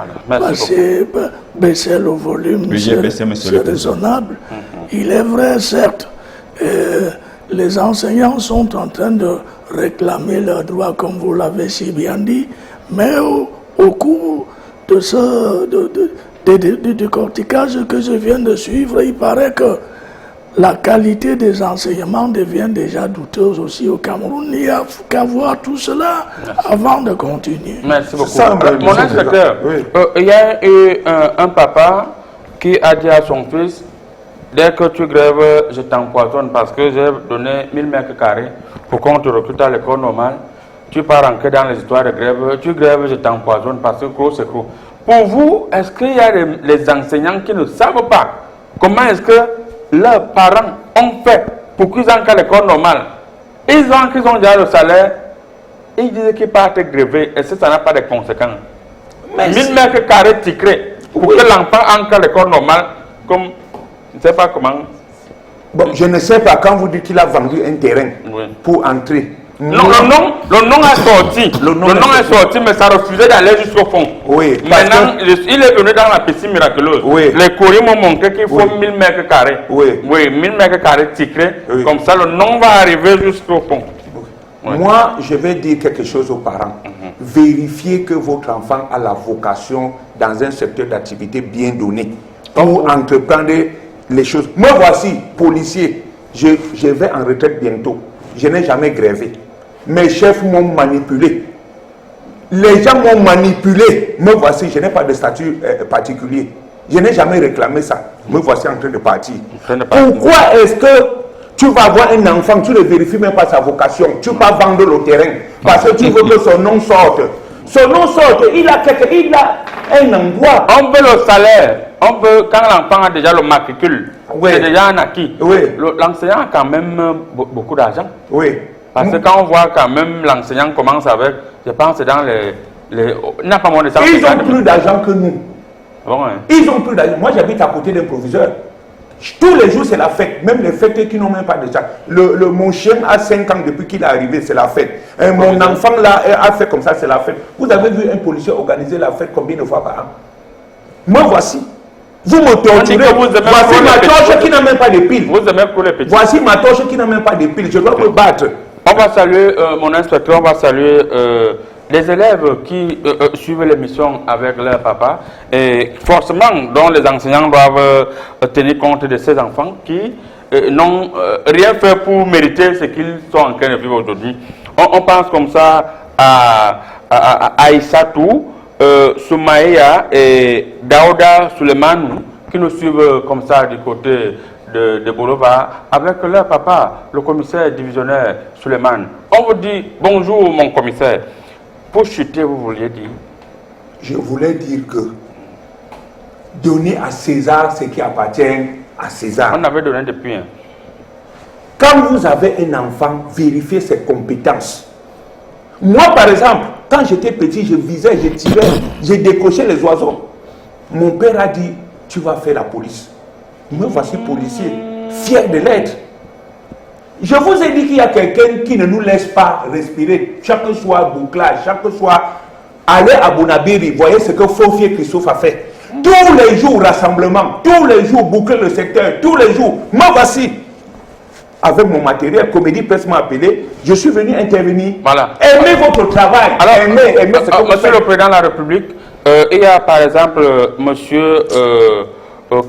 Baissez le volume. C'est raisonnable. Il est vrai, certes. Les enseignants sont en train de réclamer leurs droits, comme vous l'avez si bien dit, mais au cours de ce décortiquage que je viens de suivre, il paraît que la qualité des enseignements devient déjà douteuse aussi au Cameroun. Il n'y a qu'à voir tout cela avant de continuer. Merci beaucoup. Mon inspecteur, il y a eu un papa qui a dit à son fils: dès que tu grèves, je t'empoisonne parce que j'ai donné 1000 mètres carrés pour qu'on te recrute à l'école normale. Tu pars rentrer dans les histoires de grève. Tu grèves, je t'empoisonne parce que gros c'est gros. Pour vous, est-ce qu'il y a les enseignants qui ne savent pas comment est-ce que leurs parents ont fait pour qu'ils entrent à l'école normale? Ils ont déjà le salaire. Ils disent qu'ils partent gréver. Et ça n'a pas de conséquences. 1000 mètres carrés ticrés pour que l'enfant entre à l'école normale comme... Je ne sais pas comment. Bon, je ne sais pas quand vous dites qu'il a vendu un terrain pour entrer. Non, le nom est sorti. Le nom est sorti, mais ça refusait d'aller jusqu'au fond. Oui. Maintenant, il est venu dans la piscine miraculeuse. Oui. Les courriers m'ont montré qu'il faut 1000 mètres carrés. Oui. Oui, 1000 mètres carrés ticrés. Oui. Comme ça, le nom va arriver jusqu'au fond. Oui. Moi, je vais dire quelque chose aux parents. Vérifiez que votre enfant a la vocation dans un secteur d'activité bien donné pour entreprendre les choses. Moi, voici, policier, je vais en retraite bientôt. Je n'ai jamais grévé. Mes chefs m'ont manipulé. Les gens m'ont manipulé. Me voici, je n'ai pas de statut particulier. Je n'ai jamais réclamé ça. Me voici en train de partir. Pourquoi est-ce que tu vas avoir un enfant, tu ne vérifies même pas sa vocation, tu vas vendre le terrain parce que tu veux que son nom sorte. Son nom sorte, il a un endroit. On veut le salaire. On peut, quand l'enfant a déjà le matricule, c'est déjà un acquis. L'enseignant a quand même beaucoup d'argent. Oui. Parce que quand on voit quand même l'enseignant commence avec, je pense dans il n'a pas moins de 100. Ils ont plus d'argent que nous. Bon, hein. Ils ont plus d'argent. Moi j'habite à côté d'un proviseur. Tous les jours c'est la fête. Même les fêtes qui n'ont même pas de ça. Mon chien a 5 ans depuis qu'il est arrivé, c'est la fête. Et mon enfant là a fait comme ça, c'est la fête. Vous avez vu un policier organiser la fête combien de fois par an? Moi voici. Vous me torturez. Voici ma torche qui n'a même pas de pile. Vous aimez pour les petits. Voici ma torche qui n'a même pas de pile. Je dois me battre. On va saluer, mon inspecteur, on va saluer les élèves qui suivent l'émission avec leur papa. Et forcément, dont les enseignants doivent tenir compte de ces enfants qui n'ont rien fait pour mériter ce qu'ils sont en train de vivre aujourd'hui. On pense comme ça à Aïssatou, Soumaïa et Daouda Suleiman qui nous suivent comme ça du côté de Boulevard avec leur papa, le commissaire divisionnaire Suleiman. On vous dit bonjour mon commissaire. Pour chuter, vous vouliez dire? Je voulais dire que donner à César ce qui appartient à César. On avait donné depuis. Hein. Quand vous avez un enfant, vérifiez ses compétences. Moi, par exemple, quand j'étais petit, je visais, je tirais, je décochais les oiseaux. Mon père a dit, tu vas faire la police. Me voici policier, fier de l'être. Je vous ai dit qu'il y a quelqu'un qui ne nous laisse pas respirer. Chaque soir, bouclage, chaque soir, allez à Bonabiri, voyez ce que Fofier Christophe a fait. Tous les jours, rassemblement, tous les jours, boucler le secteur, tous les jours. Me voici. Avec mon matériel, Comédie Presse m'a appelé, je suis venu intervenir. Voilà. Aimez votre travail. Alors, aimez ce que vous Monsieur faites. le Président de la République, il y a par exemple Monsieur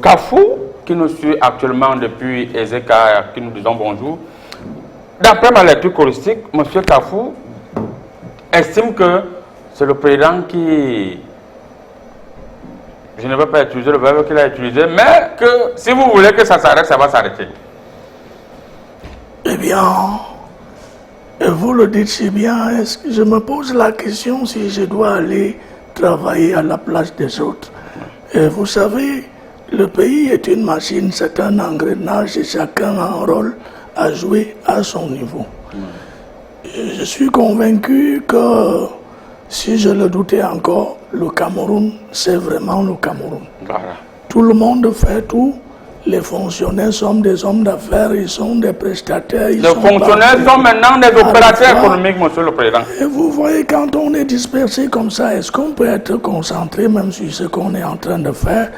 Kafou, qui nous suit actuellement depuis Ezeka, qui nous disons bonjour. D'après ma lecture choristique, Monsieur Kafou estime que c'est le président qui... Je ne vais pas utiliser le verbe qu'il a utilisé, mais que si vous voulez que ça s'arrête, ça va s'arrêter. Eh bien, vous le dites si bien, est-ce que je me pose la question si je dois aller travailler à la place des autres. Et vous savez, le pays est une machine, c'est un engrenage et chacun a un rôle à jouer à son niveau. Je suis convaincu que, si je le doutais encore, le Cameroun, c'est vraiment le Cameroun. Voilà. Tout le monde fait tout. Les fonctionnaires sont des hommes d'affaires, ils sont des prestataires. Les fonctionnaires sont maintenant des opérateurs économiques, Monsieur le Président. Et vous voyez, quand on est dispersé comme ça, est-ce qu'on peut être concentré même sur ce qu'on est en train de faire?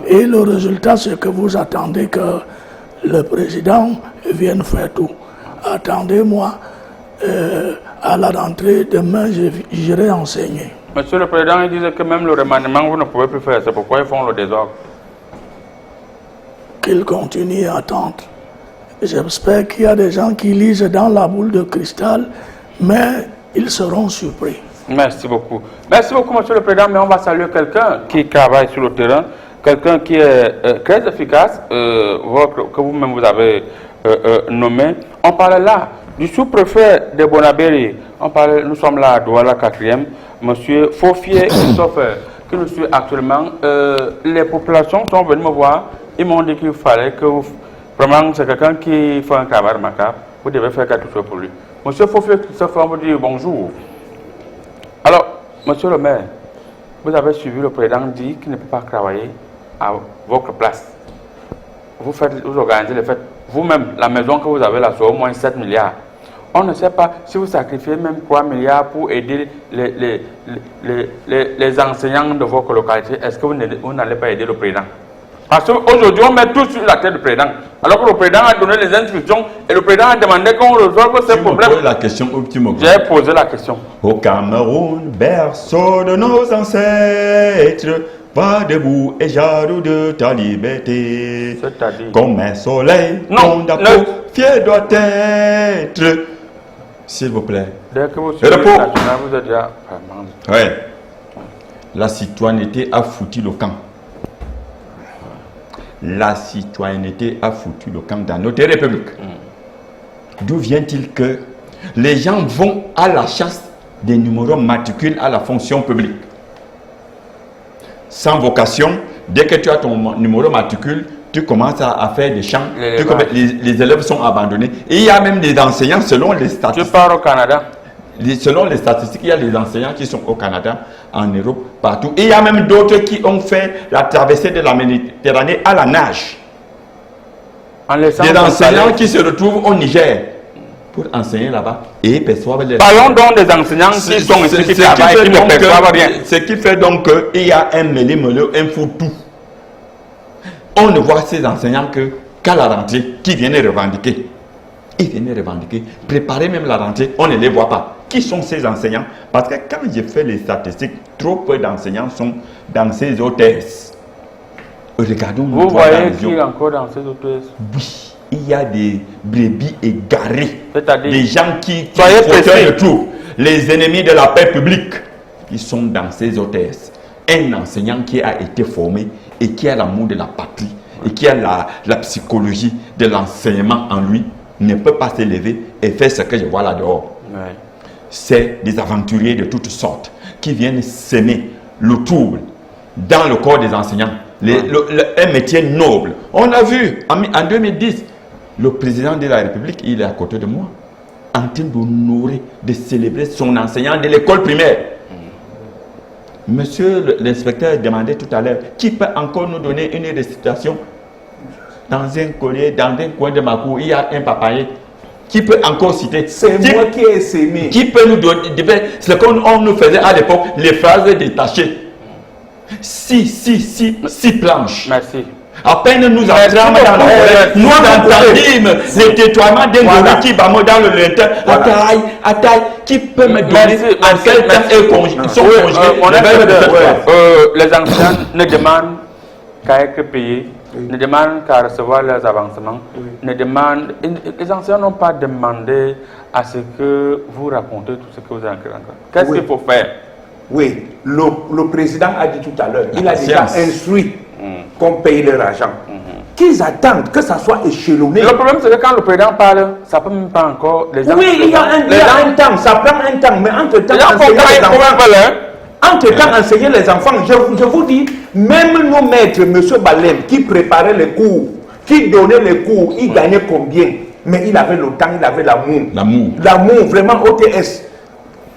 Et le résultat, c'est que vous attendez que le président vienne faire tout. Attendez-moi, à la rentrée, demain, j'irai enseigner. Monsieur le Président, il disait que même le remaniement, vous ne pouvez plus faire. C'est pourquoi ils font le désordre. Qu'ils continuent à attendre. J'espère qu'il y a des gens qui lisent dans la boule de cristal, mais ils seront surpris. Merci beaucoup. Merci beaucoup, Monsieur le Président. Mais on va saluer quelqu'un qui travaille sur le terrain, quelqu'un qui est très efficace, que vous-même vous avez nommé. On parle là du sous-préfet de Bonabéry. Nous sommes là à Douala 4e, Monsieur Fofier Christophe, qui nous suit actuellement. Les populations sont venues me voir. Ils m'ont dit qu'il fallait que vraiment c'est quelqu'un qui fait un travail remarquable. Vous devez faire quelque chose pour lui. Monsieur Fofier Christophe, on vous dit bonjour. Alors, Monsieur le maire, vous avez suivi le président dit qu'il ne peut pas travailler à votre place. Vous organisez les fêtes. Vous-même, la maison que vous avez là, c'est au moins 7 milliards. On ne sait pas si vous sacrifiez même 3 milliards pour aider les enseignants de votre localité. Est-ce que vous n'allez pas aider le président? Parce qu'aujourd'hui, on met tout sur la tête du président. Alors que le président a donné les instructions et le président a demandé qu'on résolve ces problèmes. Pose la question au petit moment. J'ai posé la question. Au Cameroun, berceau de nos ancêtres, pas debout et jaloux de ta liberté. C'est-à-dire? Comme un soleil, Non, ton drapeau fier doit être. S'il vous plaît. Dès que vous suivez le national, vous êtes déjà... Oui. La citoyenneté a foutu le camp. La citoyenneté a foutu le camp dans notre République. D'où vient-il que les gens vont à la chasse des numéros matricules à la fonction publique? Sans vocation, dès que tu as ton numéro matricule, tu commences à faire des champs, les élèves sont abandonnés. Et il y a même des enseignants, selon les statistiques. Tu pars au Canada? Selon les statistiques, il y a des enseignants qui sont au Canada, en Europe, partout. Et il y a même d'autres qui ont fait la traversée de la Méditerranée à la nage. Des enseignants qui se retrouvent au Niger pour enseigner là-bas et perçoivent les... Parlons donc des enseignants qui sont ici, qui travaillent, qui ne perçoivent rien. Ce qui fait donc qu'il y a un mêlé-mêlé, un foutu. On ne voit ces enseignants qu'à la rentrée, qui viennent revendiquer. Ils viennent revendiquer, préparer même la rentrée, on ne les voit pas. Qui sont ces enseignants? Parce que quand j'ai fait les statistiques, trop peu d'enseignants sont dans ces hôtesses. Regardons. Vous voyez qui est encore dans ces hôtesses? Oui, il y a des brebis égarés. C'est-à-dire? Des gens qui le tout. Les ennemis de la paix publique. Ils sont dans ces hôtesses. Un enseignant qui a été formé et qui a l'amour de la patrie et qui a la psychologie de l'enseignement en lui ne peut pas s'élever et faire ce que je vois là dehors. Ouais. C'est des aventuriers de toutes sortes qui viennent semer le trouble dans le corps des enseignants un métier noble. On a vu en 2010, le président de la République, il est à côté de moi, en train d'honorer, de célébrer son enseignant de l'école primaire. Monsieur l'inspecteur demandait tout à l'heure, qui peut encore nous donner une récitation? Dans un collier, dans un coin de ma cour, il y a un papayer. Qui peut encore citer? C'est moi qui ai sémé. Qui peut nous donner? C'est comme on nous faisait à l'époque les phrases détachées. Six planches. Merci. À peine nous entrons dans la forêt, nous entendîmes le tutoiement d'un gorille qui va dans le lointain. Ataï, qui peut me donner en quel temps ils sont congelés? Les anciens ne demandent qu'à être payés, ne demandent qu'à recevoir leurs avancements, ne demandent. Les anciens n'ont pas demandé à ce que vous racontez tout ce que vous avez rencontré. Qu'est-ce qu'il faut faire? Oui, le président a dit tout à l'heure, il a déjà instruit qu'on paye leur argent. Qu'ils attendent que ça soit échelonné. Le problème, c'est que quand le président parle, ça peut même pas encore. Les gens, oui, il y a un temps, ça prend un temps, mais entre-temps, enseigner les enfants, je vous dis, même nos maîtres, M. Balem, qui préparait les cours, qui donnait les cours, il gagnait combien? Mais il avait le temps, il avait l'amour. L'amour, vraiment, OTS.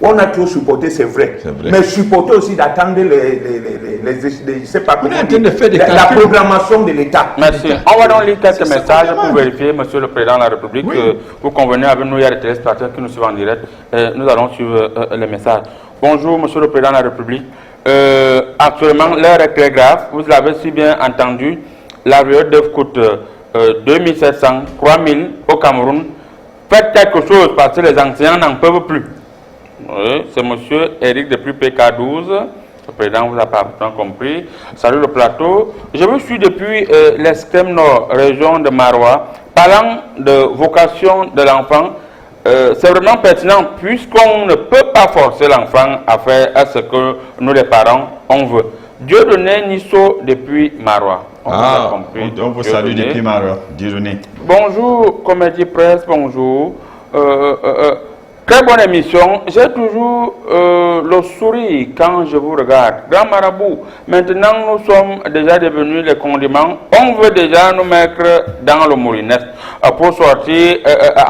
On a trop supporté, c'est vrai. Mais supporter aussi d'attendre je sais pas comment la programmation de l'État. Merci. On va donc lire quelques messages pour vérifier, Monsieur le Président de la République, que vous convenez avec nous, il y a des téléspectateurs qui nous suivent en direct. Nous allons suivre les messages. Bonjour, Monsieur le Président de la République. Actuellement, l'heure est très grave. Vous l'avez si bien entendu. La période d'œuf coûte 2700, 3000 au Cameroun. Faites quelque chose parce que les enseignants n'en peuvent plus. Oui, c'est monsieur Eric depuis PK12. Le président vous a parfaitement compris. Salut le plateau. Je vous suis depuis l'extrême nord, région de Marois. Parlant de vocation de l'enfant, c'est vraiment pertinent puisqu'on ne peut pas forcer l'enfant à faire ce que nous les parents on veut. Dieu donné Nisso depuis Marois. On vous salue depuis Marois. Dieu donné. Bonjour, Comédie Presse, bonjour. Très bonne émission. J'ai toujours le sourire quand je vous regarde. Grand Marabout, maintenant nous sommes déjà devenus les condiments. On veut déjà nous mettre dans le moulinette pour sortir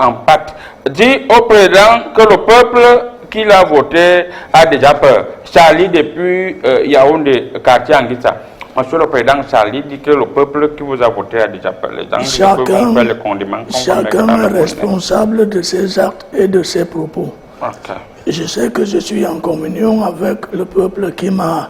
en pâte. Dis au président que le peuple qui l'a voté a déjà peur. Charlie depuis Yaoundé, quartier Anguissa. Monsieur le Président, Charlie dit que le peuple qui vous a voté a déjà peur. Les gens qui vont faire les condiments. Chacun est responsable de ses actes et de ses propos. Okay. Je sais que je suis en communion avec le peuple qui m'a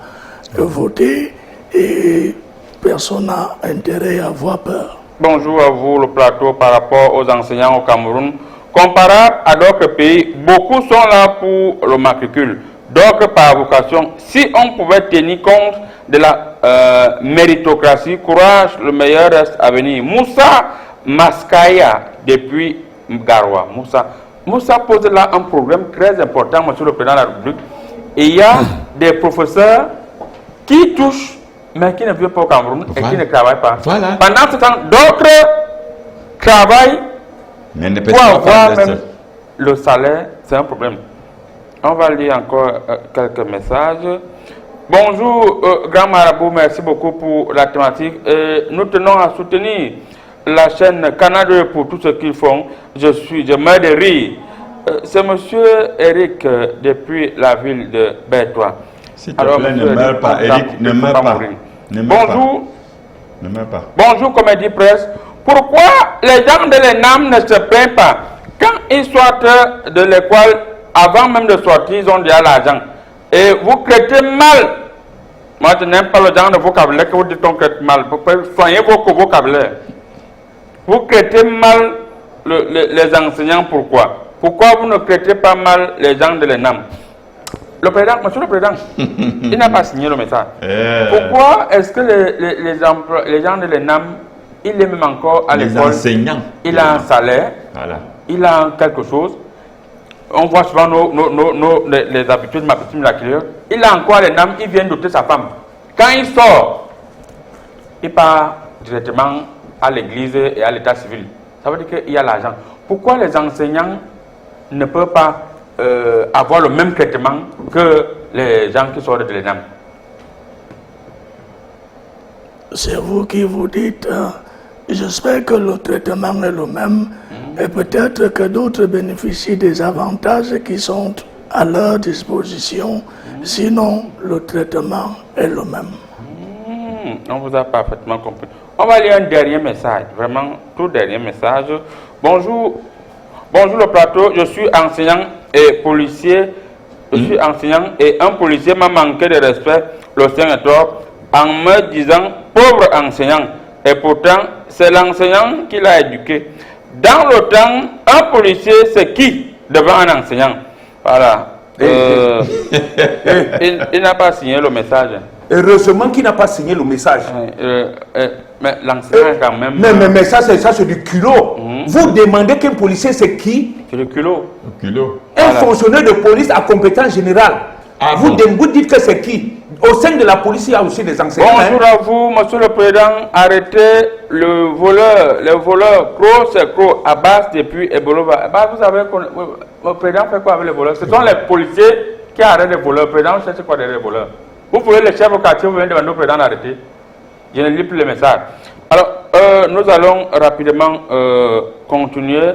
voté et personne n'a intérêt à avoir peur. Bonjour à vous, le plateau, par rapport aux enseignants au Cameroun. Comparable à d'autres pays, beaucoup sont là pour le matricule, d'autres par vocation. Si on pouvait tenir compte de la méritocratie, courage, le meilleur reste à venir. Moussa Maskaya, depuis Garoua. Moussa pose là un problème très important, monsieur le Président de la République. Il y a des professeurs qui touchent, mais qui ne vivent pas au Cameroun et qui ne travaillent pas. Pendant ce temps, d'autres travaillent pour avoir même le salaire. C'est un problème. On va lire encore quelques messages. Bonjour, Grand Marabout, merci beaucoup pour la thématique. Nous tenons à soutenir la chaîne Canada pour tout ce qu'ils font. Je meurs de rire. C'est monsieur Eric depuis la ville de Bertois. S'il te plaît, ne meurs pas, Eric, ne meurs pas. Bonjour. Ne meurs pas. Bonjour, Comédie Presse. Pourquoi les gens de l'ENAM ne se plaignent pas? Quand ils sortent de l'école, avant même de sortir, ils ont déjà l'argent. Et vous traitez mal. Moi, je n'aime pas le genre de vocabulaire que vous dites qu'on traite mal. Soignez vos vocabulaires. Vous traitez mal les enseignants. Pourquoi? Pourquoi vous ne traitez pas mal les gens de l'ENAM? Le président, monsieur le président, il n'a pas signé le message. Pourquoi est-ce que les gens de l'ENAM, il est même encore à l'école? Les enseignants. Il a un salaire. Voilà. Il a quelque chose. On voit souvent les habitudes de ma petite miraculeuse. Il a encore les names, il vient doter sa femme. Quand il sort, il part directement à l'église et à l'état civil. Ça veut dire qu'il y a l'argent. Pourquoi les enseignants ne peuvent pas avoir le même traitement que les gens qui sortent de l'ENAM? c'est vous qui vous dites. J'espère que le traitement est le même et peut-être que d'autres bénéficient des avantages qui sont à leur disposition. Sinon, le traitement est le même. On vous a parfaitement compris. On va lire un dernier message, vraiment tout dernier message. Bonjour le plateau, je suis enseignant et policier. Je suis enseignant et un policier m'a manqué de respect le 5 octobre en me disant pauvre enseignant. Et pourtant, c'est l'enseignant qui l'a éduqué. Dans le temps, un policier, c'est qui devant un enseignant? Voilà. Il n'a pas signé le message. Heureusement qu'il n'a pas signé le message. Mais l'enseignant quand même... Mais ça c'est du culot. Vous demandez qu'un policier c'est qui? C'est le culot. Un fonctionnaire de police à compétence générale. Vous dites que c'est qui? Au sein de la police, il y a aussi des enseignants. Bonjour à vous, monsieur le président. Arrêtez le voleur. Le voleur, Cro, c'est Cro. Abbas depuis Ebolova. Vous savez, le président fait quoi avec les voleurs? Ce sont les policiers qui arrêtent les voleurs. Le président cherche quoi derrière les voleurs? Vous pouvez les chefs au quartier, vous venez demander au président d'arrêter. Je ne lis plus les messages. Alors, nous allons rapidement continuer.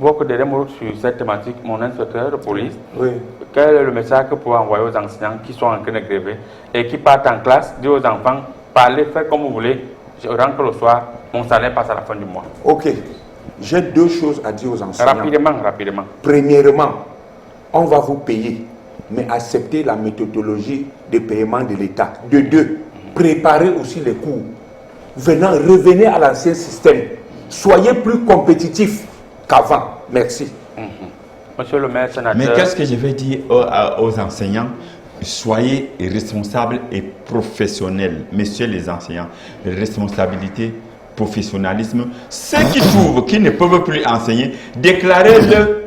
Votre dernier mot sur cette thématique, mon inspecteur de police. Oui. Quel est le message que vous pouvez envoyer aux enseignants qui sont en train de gréver et qui partent en classe, dire aux enfants, parlez, faites comme vous voulez, je rentre le soir, mon salaire passe à la fin du mois. Ok. J'ai deux choses à dire aux enseignants. Rapidement. Premièrement, on va vous payer, mais acceptez la méthodologie de paiement de l'État. De deux, préparez aussi les cours. Revenez à l'ancien système. Soyez plus compétitifs qu'avant. Merci. Monsieur le maire sénateur. Mais qu'est-ce que je vais dire aux enseignants? Soyez responsables et professionnels. Messieurs les enseignants, responsabilité, professionnalisme. Ceux qui trouvent qu'ils ne peuvent plus enseigner, déclarez-le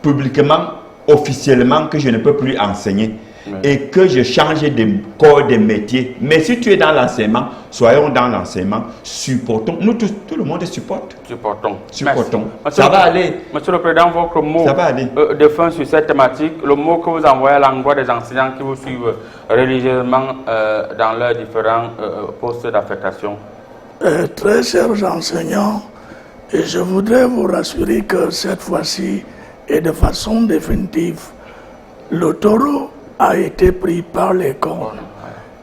publiquement, officiellement, que je ne peux plus enseigner. Et que je change de corps de métier. Mais si tu es dans l'enseignement, soyons dans l'enseignement, supportons. Nous tous, tout le monde supporte. Supportons. Ça va aller. Monsieur le Président, votre mot de fin sur cette thématique, le mot que vous envoyez à l'endroit des enseignants qui vous suivent religieusement dans leurs différents postes d'affectation. Très chers enseignants, et je voudrais vous rassurer que cette fois-ci, et de façon définitive, le taureau a été pris par les cornes.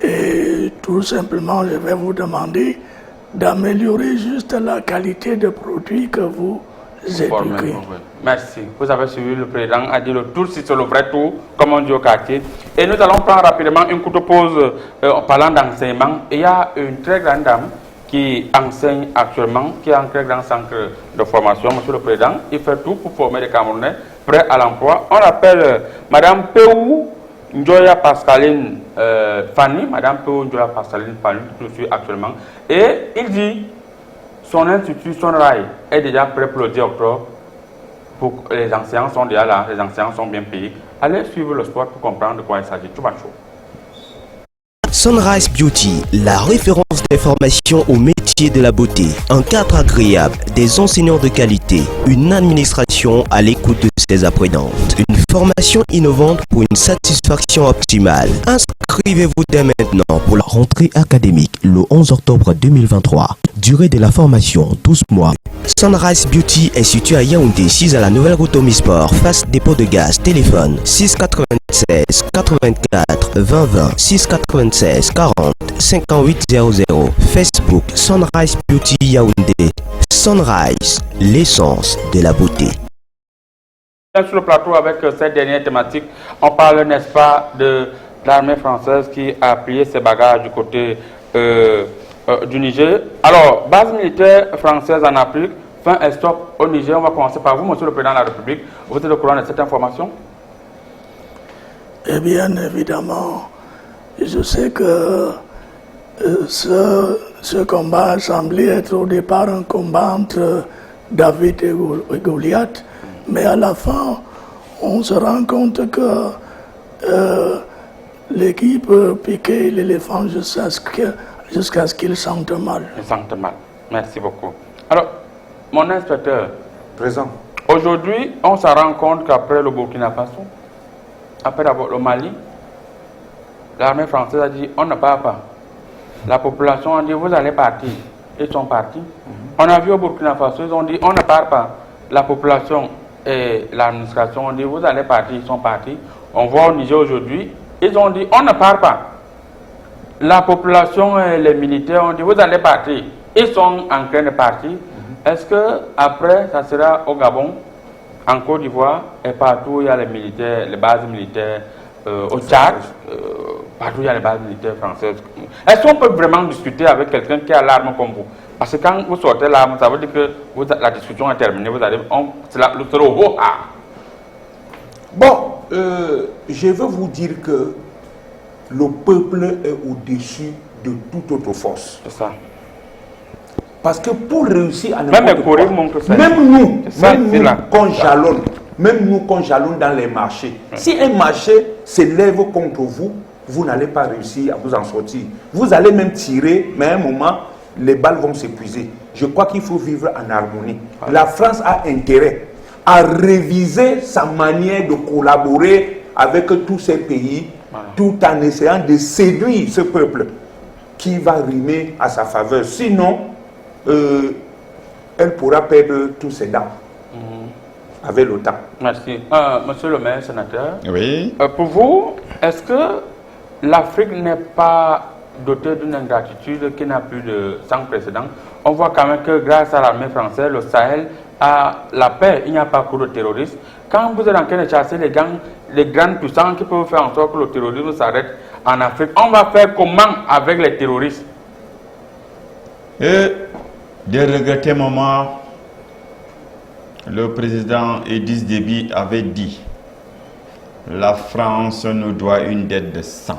Et tout simplement, je vais vous demander d'améliorer juste la qualité de produit que vous éduquez. Merci. Vous avez suivi le président, a dit le tour, si c'est le vrai tour, comme on dit au quartier. Et nous allons prendre rapidement une courte pause en parlant d'enseignement. Il y a une très grande dame qui enseigne actuellement, qui est en très grand centre de formation. Monsieur le président, il fait tout pour former des Camerounais prêts à l'emploi. On l'appelle Madame Peou Njoya Pascaline Fanny, Madame Peou Njoya Pascaline Fanny, qui suit actuellement. Et il dit, son institut, son rail, est déjà prêt pour le 10 octobre. Les enseignants sont déjà là, les enseignants sont bien payés. Allez suivre le sport pour comprendre de quoi il s'agit. Tout va chaud. Sunrise Beauty, la référence des formations au métier de la beauté. Un cadre agréable, des enseignants de qualité, une administration à l'écoute de ses apprenantes. Une formation innovante pour une satisfaction optimale. Inscrivez-vous dès maintenant pour la rentrée académique le 11 octobre 2023. Durée de la formation, 12 mois. Sunrise Beauty est situé à Yaoundé, 6 à la nouvelle route Omisport, face dépôt de gaz. Téléphone 696 84 20 20 696 40 58 00. Facebook Sunrise Beauty Yaoundé. Sunrise, l'essence de la beauté. Sur le plateau avec cette dernière thématique, on parle, n'est-ce pas, de l'armée française qui a plié ses bagages du côté du Niger. Alors, base militaire française en Afrique, fin et stop au Niger. On va commencer par vous, monsieur le président de la République. Vous êtes au courant de cette information? Eh bien, évidemment, je sais que ce combat a semblé être au départ un combat entre David et Goliath, mais à la fin, on se rend compte que l'équipe piquait l'éléphant jusqu'à ce qu'il sente mal. Il sente mal. Merci beaucoup. Alors, mon inspecteur. Présent. Aujourd'hui, on se rend compte qu'après le Burkina Faso, après d'abord le Mali, l'armée française a dit on ne part pas. La population a dit, vous allez partir. Ils sont partis. On a vu au Burkina Faso, ils ont dit, on ne part pas. La population et l'administration ont dit, vous allez partir. Ils sont partis. On voit au Niger aujourd'hui, ils ont dit, on ne part pas. La population et les militaires ont dit, vous allez partir. Ils sont en train de partir. Est-ce que après, ça sera au Gabon, en Côte d'Ivoire et partout où il y a les militaires, les bases militaires, au Tchad, partout où il y a les bases militaires françaises. Est-ce qu'on peut vraiment discuter avec quelqu'un qui a l'arme comme vous? Parce que quand vous sortez l'arme, ça veut dire que la discussion est terminée. Vous allez, c'est le haut. Bon, je veux vous dire que le peuple est au-dessus de toute autre force. C'est ça. Parce que pour réussir à même nous, quand jalonne dans les marchés, si un marché s'élève contre vous, vous n'allez pas réussir à vous en sortir. Vous allez même tirer, mais à un moment, les balles vont s'épuiser. Je crois qu'il faut vivre en harmonie. La France a intérêt à réviser sa manière de collaborer avec tous ces pays, tout en essayant de séduire ce peuple qui va rimer à sa faveur. Sinon, elle pourra perdre tous ses dents avec le temps. Merci. Monsieur le maire sénateur, oui. Pour vous, est-ce que l'Afrique n'est pas dotée d'une ingratitude qui n'a plus de sans précédent? On voit quand même que grâce à l'armée française, le Sahel a la paix, il n'y a pas beaucoup de terroristes. Quand vous êtes en train de chasser les grandes puissances qui peuvent faire en sorte que le terrorisme s'arrête en Afrique, on va faire comment avec les terroristes? Et de regretter moment, le président Idriss Déby avait dit la France nous doit une dette de sang.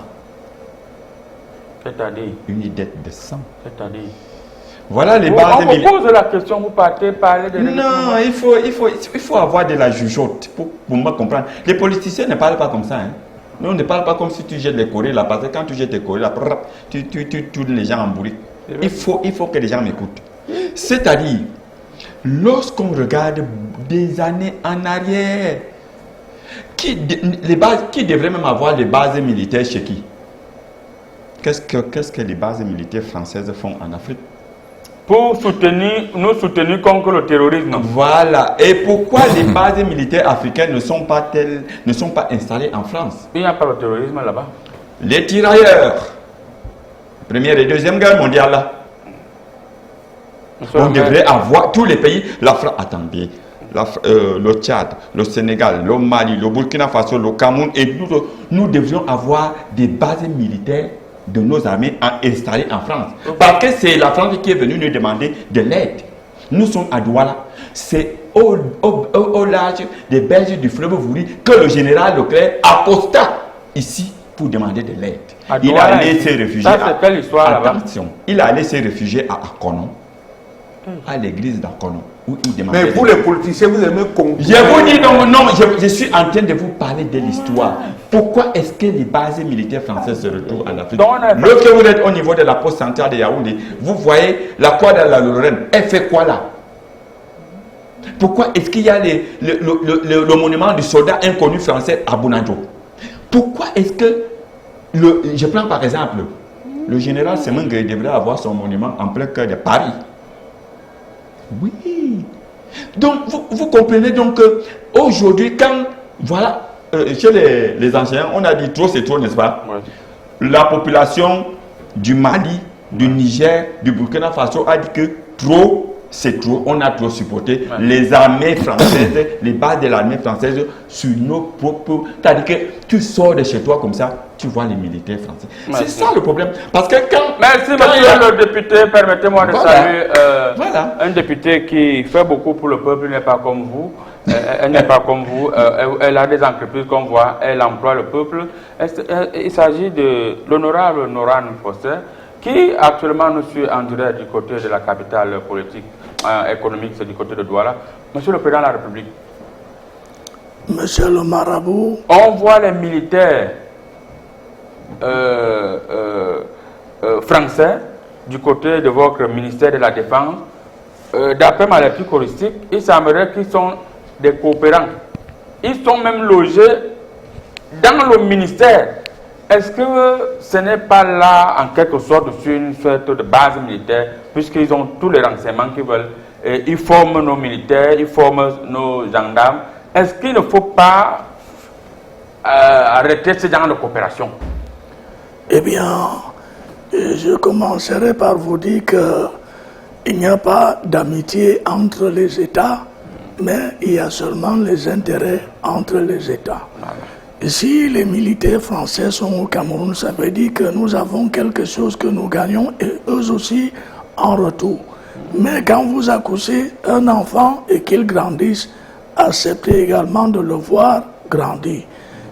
C'est-à-dire? Une dette de sang. C'est-à-dire? Voilà les bases on vous pose la question, vous partez parler de... Non, il faut avoir de la jugeote pour me comprendre. Les politiciens ne parlent pas comme ça. Hein. Nous, on ne parle pas comme si tu jettes les courriers là, parce que quand tu jettes les courriers là, tu tournes les gens en bourrique. Il faut que les gens m'écoutent. C'est-à-dire, lorsqu'on regarde des années en arrière, qui devrait même avoir les bases militaires chez qui? Qu'est-ce que les bases militaires françaises font en Afrique? Pour nous soutenir contre le terrorisme. Voilà. Et pourquoi les bases militaires africaines ne sont pas installées en France? Il n'y a pas le terrorisme là-bas. Les tirailleurs, Première et Deuxième Guerre mondiale, là. On devrait avoir tous les pays, la France, attendez, le Tchad, le Sénégal, le Mali, le Burkina Faso, le Cameroun, et nous devrions avoir des bases militaires de nos armées installées en France. Parce que c'est la France qui est venue nous demander de l'aide. Nous sommes à Douala. C'est au large des berges du fleuve Vouri que le général Leclerc accosta ici pour demander de l'aide. Il a allé se réfugier il a allé se réfugier à Akono, à l'église d'Akono, où il demandait. Mais pour les politiciens, vous aimez conclure. Je vous dis non, je suis en train de vous parler de l'histoire. Pourquoi est-ce que les bases militaires françaises se retrouvent en Afrique? Lorsque vous êtes au niveau de la poste centrale de Yaoundé, vous voyez la croix de la Lorraine. Elle fait quoi là? Pourquoi est-ce qu'il y a le monument du soldat inconnu français à Bounadjo? Pourquoi est-ce que, je prends par exemple, le général Semengre devrait avoir son monument en plein cœur de Paris? Oui. Donc, vous comprenez donc qu'aujourd'hui, quand, voilà, chez les enseignants, on a dit trop c'est trop, n'est-ce pas? Oui. La population du Mali, du Niger, du Burkina Faso a dit que trop c'est trop, on a trop supporté les armées françaises, les bases de l'armée française sur nos propres... C'est-à-dire que tu sors de chez toi comme ça, tu vois les militaires français. C'est ça le problème. Parce que quand... Merci, monsieur le député. Permettez-moi de saluer un député qui fait beaucoup pour le peuple, il n'est pas comme vous. Elle n'est pas comme vous. Elle a des entreprises qu'on voit, elle emploie le peuple. Il s'agit de l'honorable Noran Foster, qui actuellement nous suit en direct du côté de la capitale politique économique, c'est du côté de Douala. Monsieur le Président de la République. Monsieur le Marabout. On voit les militaires français du côté de votre ministère de la Défense. D'après ma lecture choristique, il semblerait qu'ils sont des coopérants. Ils sont même logés dans le ministère est-ce que ce n'est pas là, en quelque sorte, sur une sorte de base militaire, puisqu'ils ont tous les renseignements qu'ils veulent, et ils forment nos militaires, ils forment nos gendarmes. Est-ce qu'il ne faut pas arrêter ce genre de coopération? Eh bien, je commencerai par vous dire qu'il n'y a pas d'amitié entre les États, mais il y a seulement les intérêts entre les États. Si les militaires français sont au Cameroun, ça veut dire que nous avons quelque chose que nous gagnons et eux aussi en retour. Mais quand vous accouchez un enfant et qu'il grandisse, acceptez également de le voir grandir.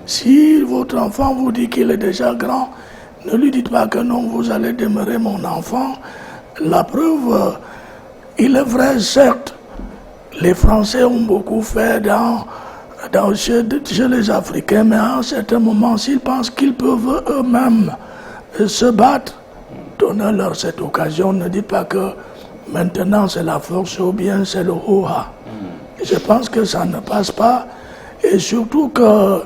Si votre enfant vous dit qu'il est déjà grand, ne lui dites pas que non, vous allez demeurer mon enfant. La preuve, il est vrai, certes, les Français ont beaucoup fait chez les Africains, mais à un certain moment, s'ils pensent qu'ils peuvent eux-mêmes se battre, donnez-leur cette occasion. Ne dites pas que maintenant c'est la force ou bien c'est le ho-ha. Je pense que ça ne passe pas, et surtout que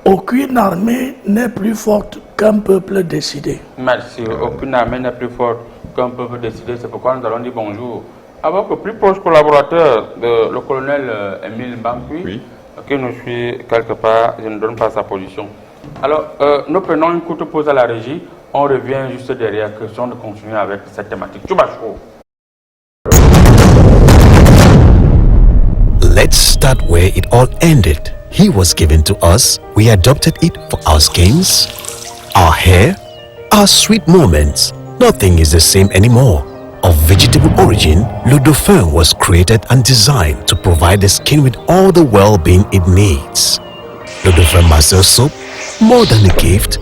aucune armée n'est plus forte qu'un peuple décidé. Merci. Aucune armée n'est plus forte qu'un peuple décidé. C'est pourquoi nous allons dire bonjour à votre plus proche collaborateur, le colonel Émile Mbampui, oui, qui nous suit quelque part. Je ne donne pas sa position. Alors, nous prenons une courte pause à la régie. On revient juste derrière, question de continuer avec cette thématique. Let's start where it all ended. He was given to us. We adopted it for our skins, our hair, our sweet moments. Nothing is the same anymore. Of vegetable origin, Le Dauphin was created and designed to provide the skin with all the well-being it needs. Le Dauphin Master Soap, more than a gift,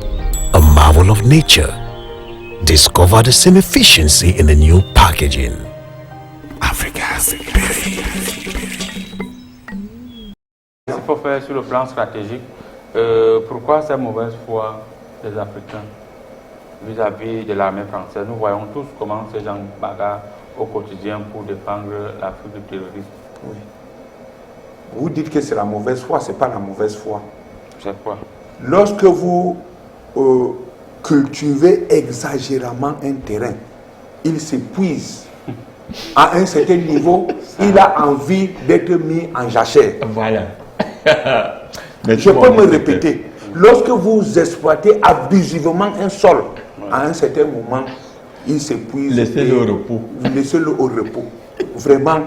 a marvel of nature. Discover the same efficiency in the new packaging. Africa's beauty. Il faut faire sur le plan stratégique. Pourquoi cette mauvaise foi des Africains vis-à-vis de l'armée française? Nous voyons tous comment ces gens bagarrent au quotidien pour défendre l'Afrique du terrorisme. Oui. Vous dites que c'est la mauvaise foi, ce n'est pas la mauvaise foi. C'est quoi? Lorsque vous cultivez exagérément un terrain, il s'épuise. À un certain niveau, il a envie d'être mis en jachère. Voilà. Je peux me répéter. Lorsque vous exploitez abusivement un sol, à un certain moment, il s'épuise. Laissez-le au repos. Laissez-le au repos. Vraiment,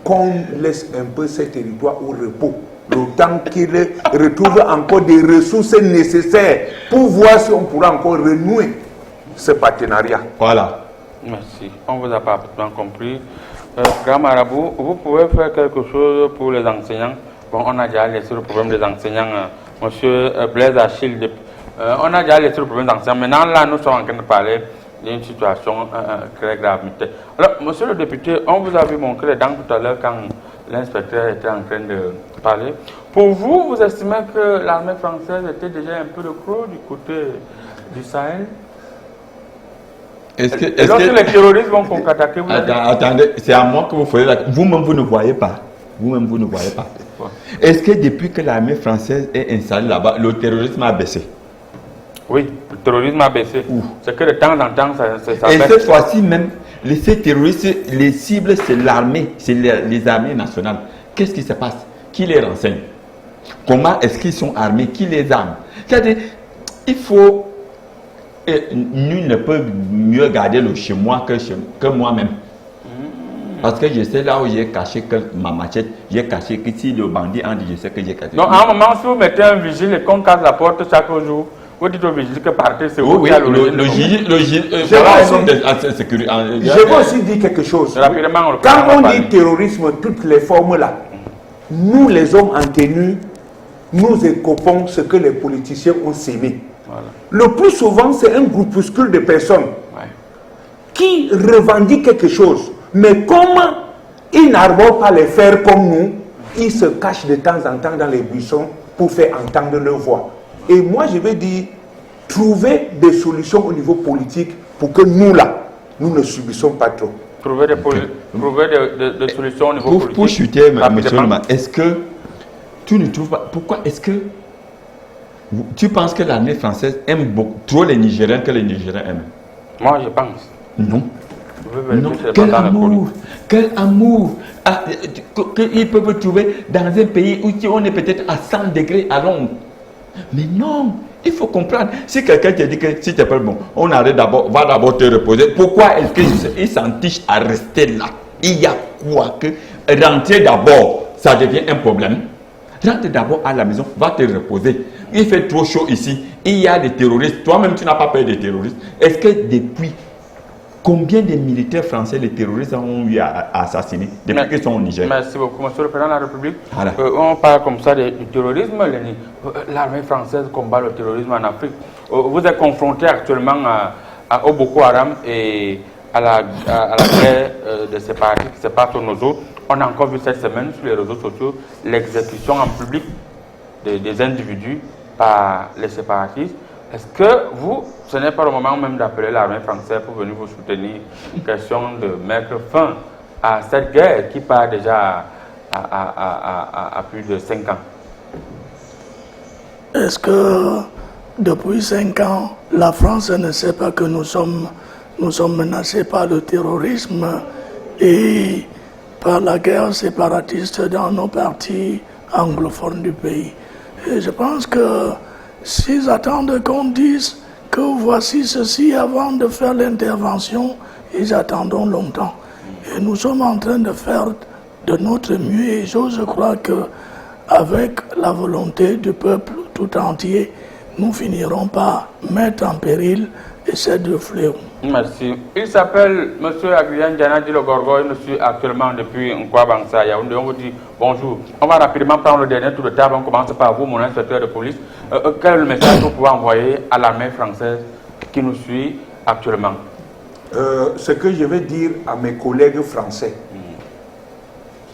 qu'on laisse un peu ce territoire au repos. Le temps qu'il retrouve encore des ressources nécessaires pour voir si on pourra encore renouer ce partenariat. Voilà. Merci. On vous a parfaitement compris. Grand Marabout, vous pouvez faire quelque chose pour les enseignants. Bon, on a déjà laissé le problème des enseignants. Monsieur Blaise Achille, on a déjà laissé le problème des enseignants. Maintenant, là, nous sommes en train de parler d'une situation très grave. Alors, monsieur le député, on vous a vu montrer les dents tout à l'heure quand l'inspecteur était en train de parler. Pour vous, vous estimez que l'armée française était déjà un peu de croc du côté du Sahel? Lorsque les terroristes vont contre-attaquer, vous attendez, c'est à moi que vous faites vous-même, vous ne voyez pas. Vous-même, vous ne voyez pas. Est-ce que depuis que l'armée française est installée là-bas, le terrorisme a baissé? Oui, le terrorisme a baissé. C'est que de temps en temps, ça baisse. Et cette fois-ci même, ces terroristes, les cibles, c'est l'armée, c'est les armées nationales. Qu'est-ce qui se passe? Qui les renseigne? Comment est-ce qu'ils sont armés? Qui les arme? C'est-à-dire, il faut... nul ne peut mieux garder le chez moi que moi-même. Parce que je sais là où j'ai caché que ma machette, j'ai caché que si le bandit en dit, je sais que j'ai caché. Donc à un moment, si vous mettez un vigile et qu'on casse la porte chaque jour, vous dites au vigile que partez, c'est vous qui avez le vigile, je veux aussi dire quelque chose. Rapidement, quand on dit terrorisme, toutes les formes là, nous les hommes en tenue, nous écopons ce que les politiciens ont sémé. Voilà. Le plus souvent, c'est un groupuscule de personnes qui revendiquent quelque chose. Mais comme ils n'arborent pas les fers comme nous, ils se cachent de temps en temps dans les buissons pour faire entendre leur voix. Et moi, je vais dire, trouver des solutions au niveau politique pour que nous, là, nous ne subissons pas trop. Trouver des solutions au niveau politique. Pour chuter, M. Lema, est-ce que tu ne trouves pas... Pourquoi est-ce que Tu penses que l'armée française aime beaucoup, trop les Nigériens que les Nigériens aiment? Moi, je pense. Non. Non. C'est Quel pas dans le amour, quel amour qu'ils peuvent trouver dans un pays où on est peut-être à 100 degrés à l'ombre. Mais non, il faut comprendre. Si quelqu'un te dit que si tu n'es pas bon, on arrête d'abord, va d'abord te reposer. Pourquoi est-ce qu'ils s'entichent à rester là? Il y a quoi que rentrer d'abord, ça devient un problème. Rentre d'abord à la maison, va te reposer. Il fait trop chaud ici. Il y a des terroristes. Toi-même, tu n'as pas peur des terroristes. Est-ce que depuis combien de militaires français les terroristes ont eu à assassiner depuis qu'ils sont au Niger? Merci beaucoup, Monsieur le Président de la République. Voilà. On parle comme ça du terrorisme. L'armée française combat le terrorisme en Afrique. Vous êtes confronté actuellement au Boko Haram et à la guerre de séparatistes qui se passe au Nozo. On a encore vu cette semaine sur les réseaux sociaux l'exécution en public des individus par les séparatistes. Est-ce que ce n'est pas le moment même d'appeler l'armée française pour venir vous soutenir? Question de mettre fin à cette guerre qui part déjà à plus de 5 ans. Est-ce que depuis 5 ans, la France ne sait pas que nous sommes menacés par le terrorisme et par la guerre séparatiste dans nos parties anglophones du pays? Et je pense que s'ils attendent qu'on dise que voici ceci avant de faire l'intervention, ils attendront longtemps. Et nous sommes en train de faire de notre mieux et j'ose croire qu'avec la volonté du peuple tout entier, nous finirons par mettre en péril ces deux fléaux. Merci. Il s'appelle M. Agrian Djanadi Le Gorgoy. Je suis actuellement depuis Nkwabansa, Yaoundé. On vous dit bonjour. On va rapidement prendre le dernier tour de table. On commence par vous, mon inspecteur de police. Quel est le message que vous pouvez envoyer à l'armée française qui nous suit actuellement? Ce que je vais dire à mes collègues français,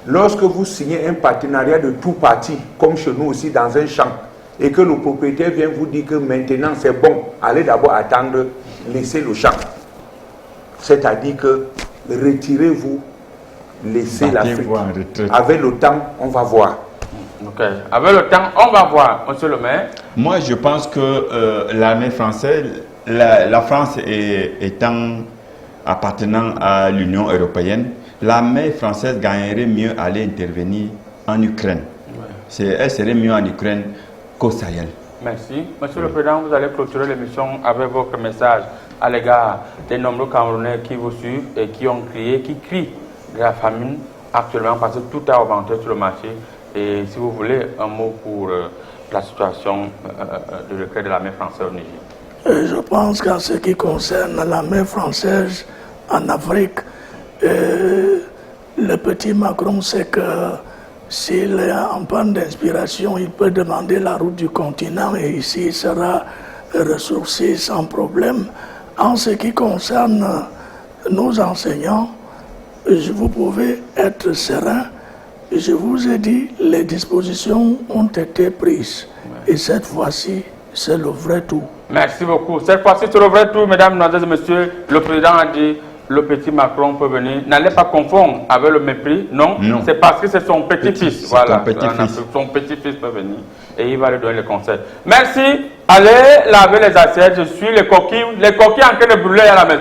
lorsque vous signez un partenariat de tout parti, comme chez nous aussi dans un champ, et que le propriétaire vient vous dire que maintenant c'est bon, allez d'abord attendre, laissez le champ. C'est-à-dire que retirez-vous, laissez l'Afrique. Avec le temps, on va voir. Okay. Avec le temps, on va voir, monsieur le maire. Moi, je pense que l'armée française, la France appartenant à l'Union européenne, l'armée française gagnerait mieux à aller intervenir en Ukraine. Ouais. Elle serait mieux en Ukraine qu'au Sahel. Merci. Monsieur le Président, vous allez clôturer l'émission avec votre message à l'égard des nombreux Camerounais qui vous suivent et qui crient de la famine actuellement parce que tout a augmenté sur le marché. Et si vous voulez, un mot pour la situation du retrait de l'armée française au Niger. Je pense qu'en ce qui concerne l'armée française en Afrique, le petit Macron sait que s'il est en panne d'inspiration, il peut demander la route du continent et ici il sera ressourcé sans problème. En ce qui concerne nos enseignants, vous pouvez être serein. Je vous ai dit, les dispositions ont été prises. Et cette fois-ci, c'est le vrai tout. Merci beaucoup. Cette fois-ci, c'est le vrai tout, mesdames, mesdemoiselles et messieurs. Le président a dit, le petit Macron peut venir. N'allez pas confondre avec le mépris. Non, c'est parce que c'est son petit-fils. Voilà, son petit-fils peut venir et il va lui donner les conseils. Merci. Allez laver les assiettes. Je suis les coquilles en train de brûler à la maison.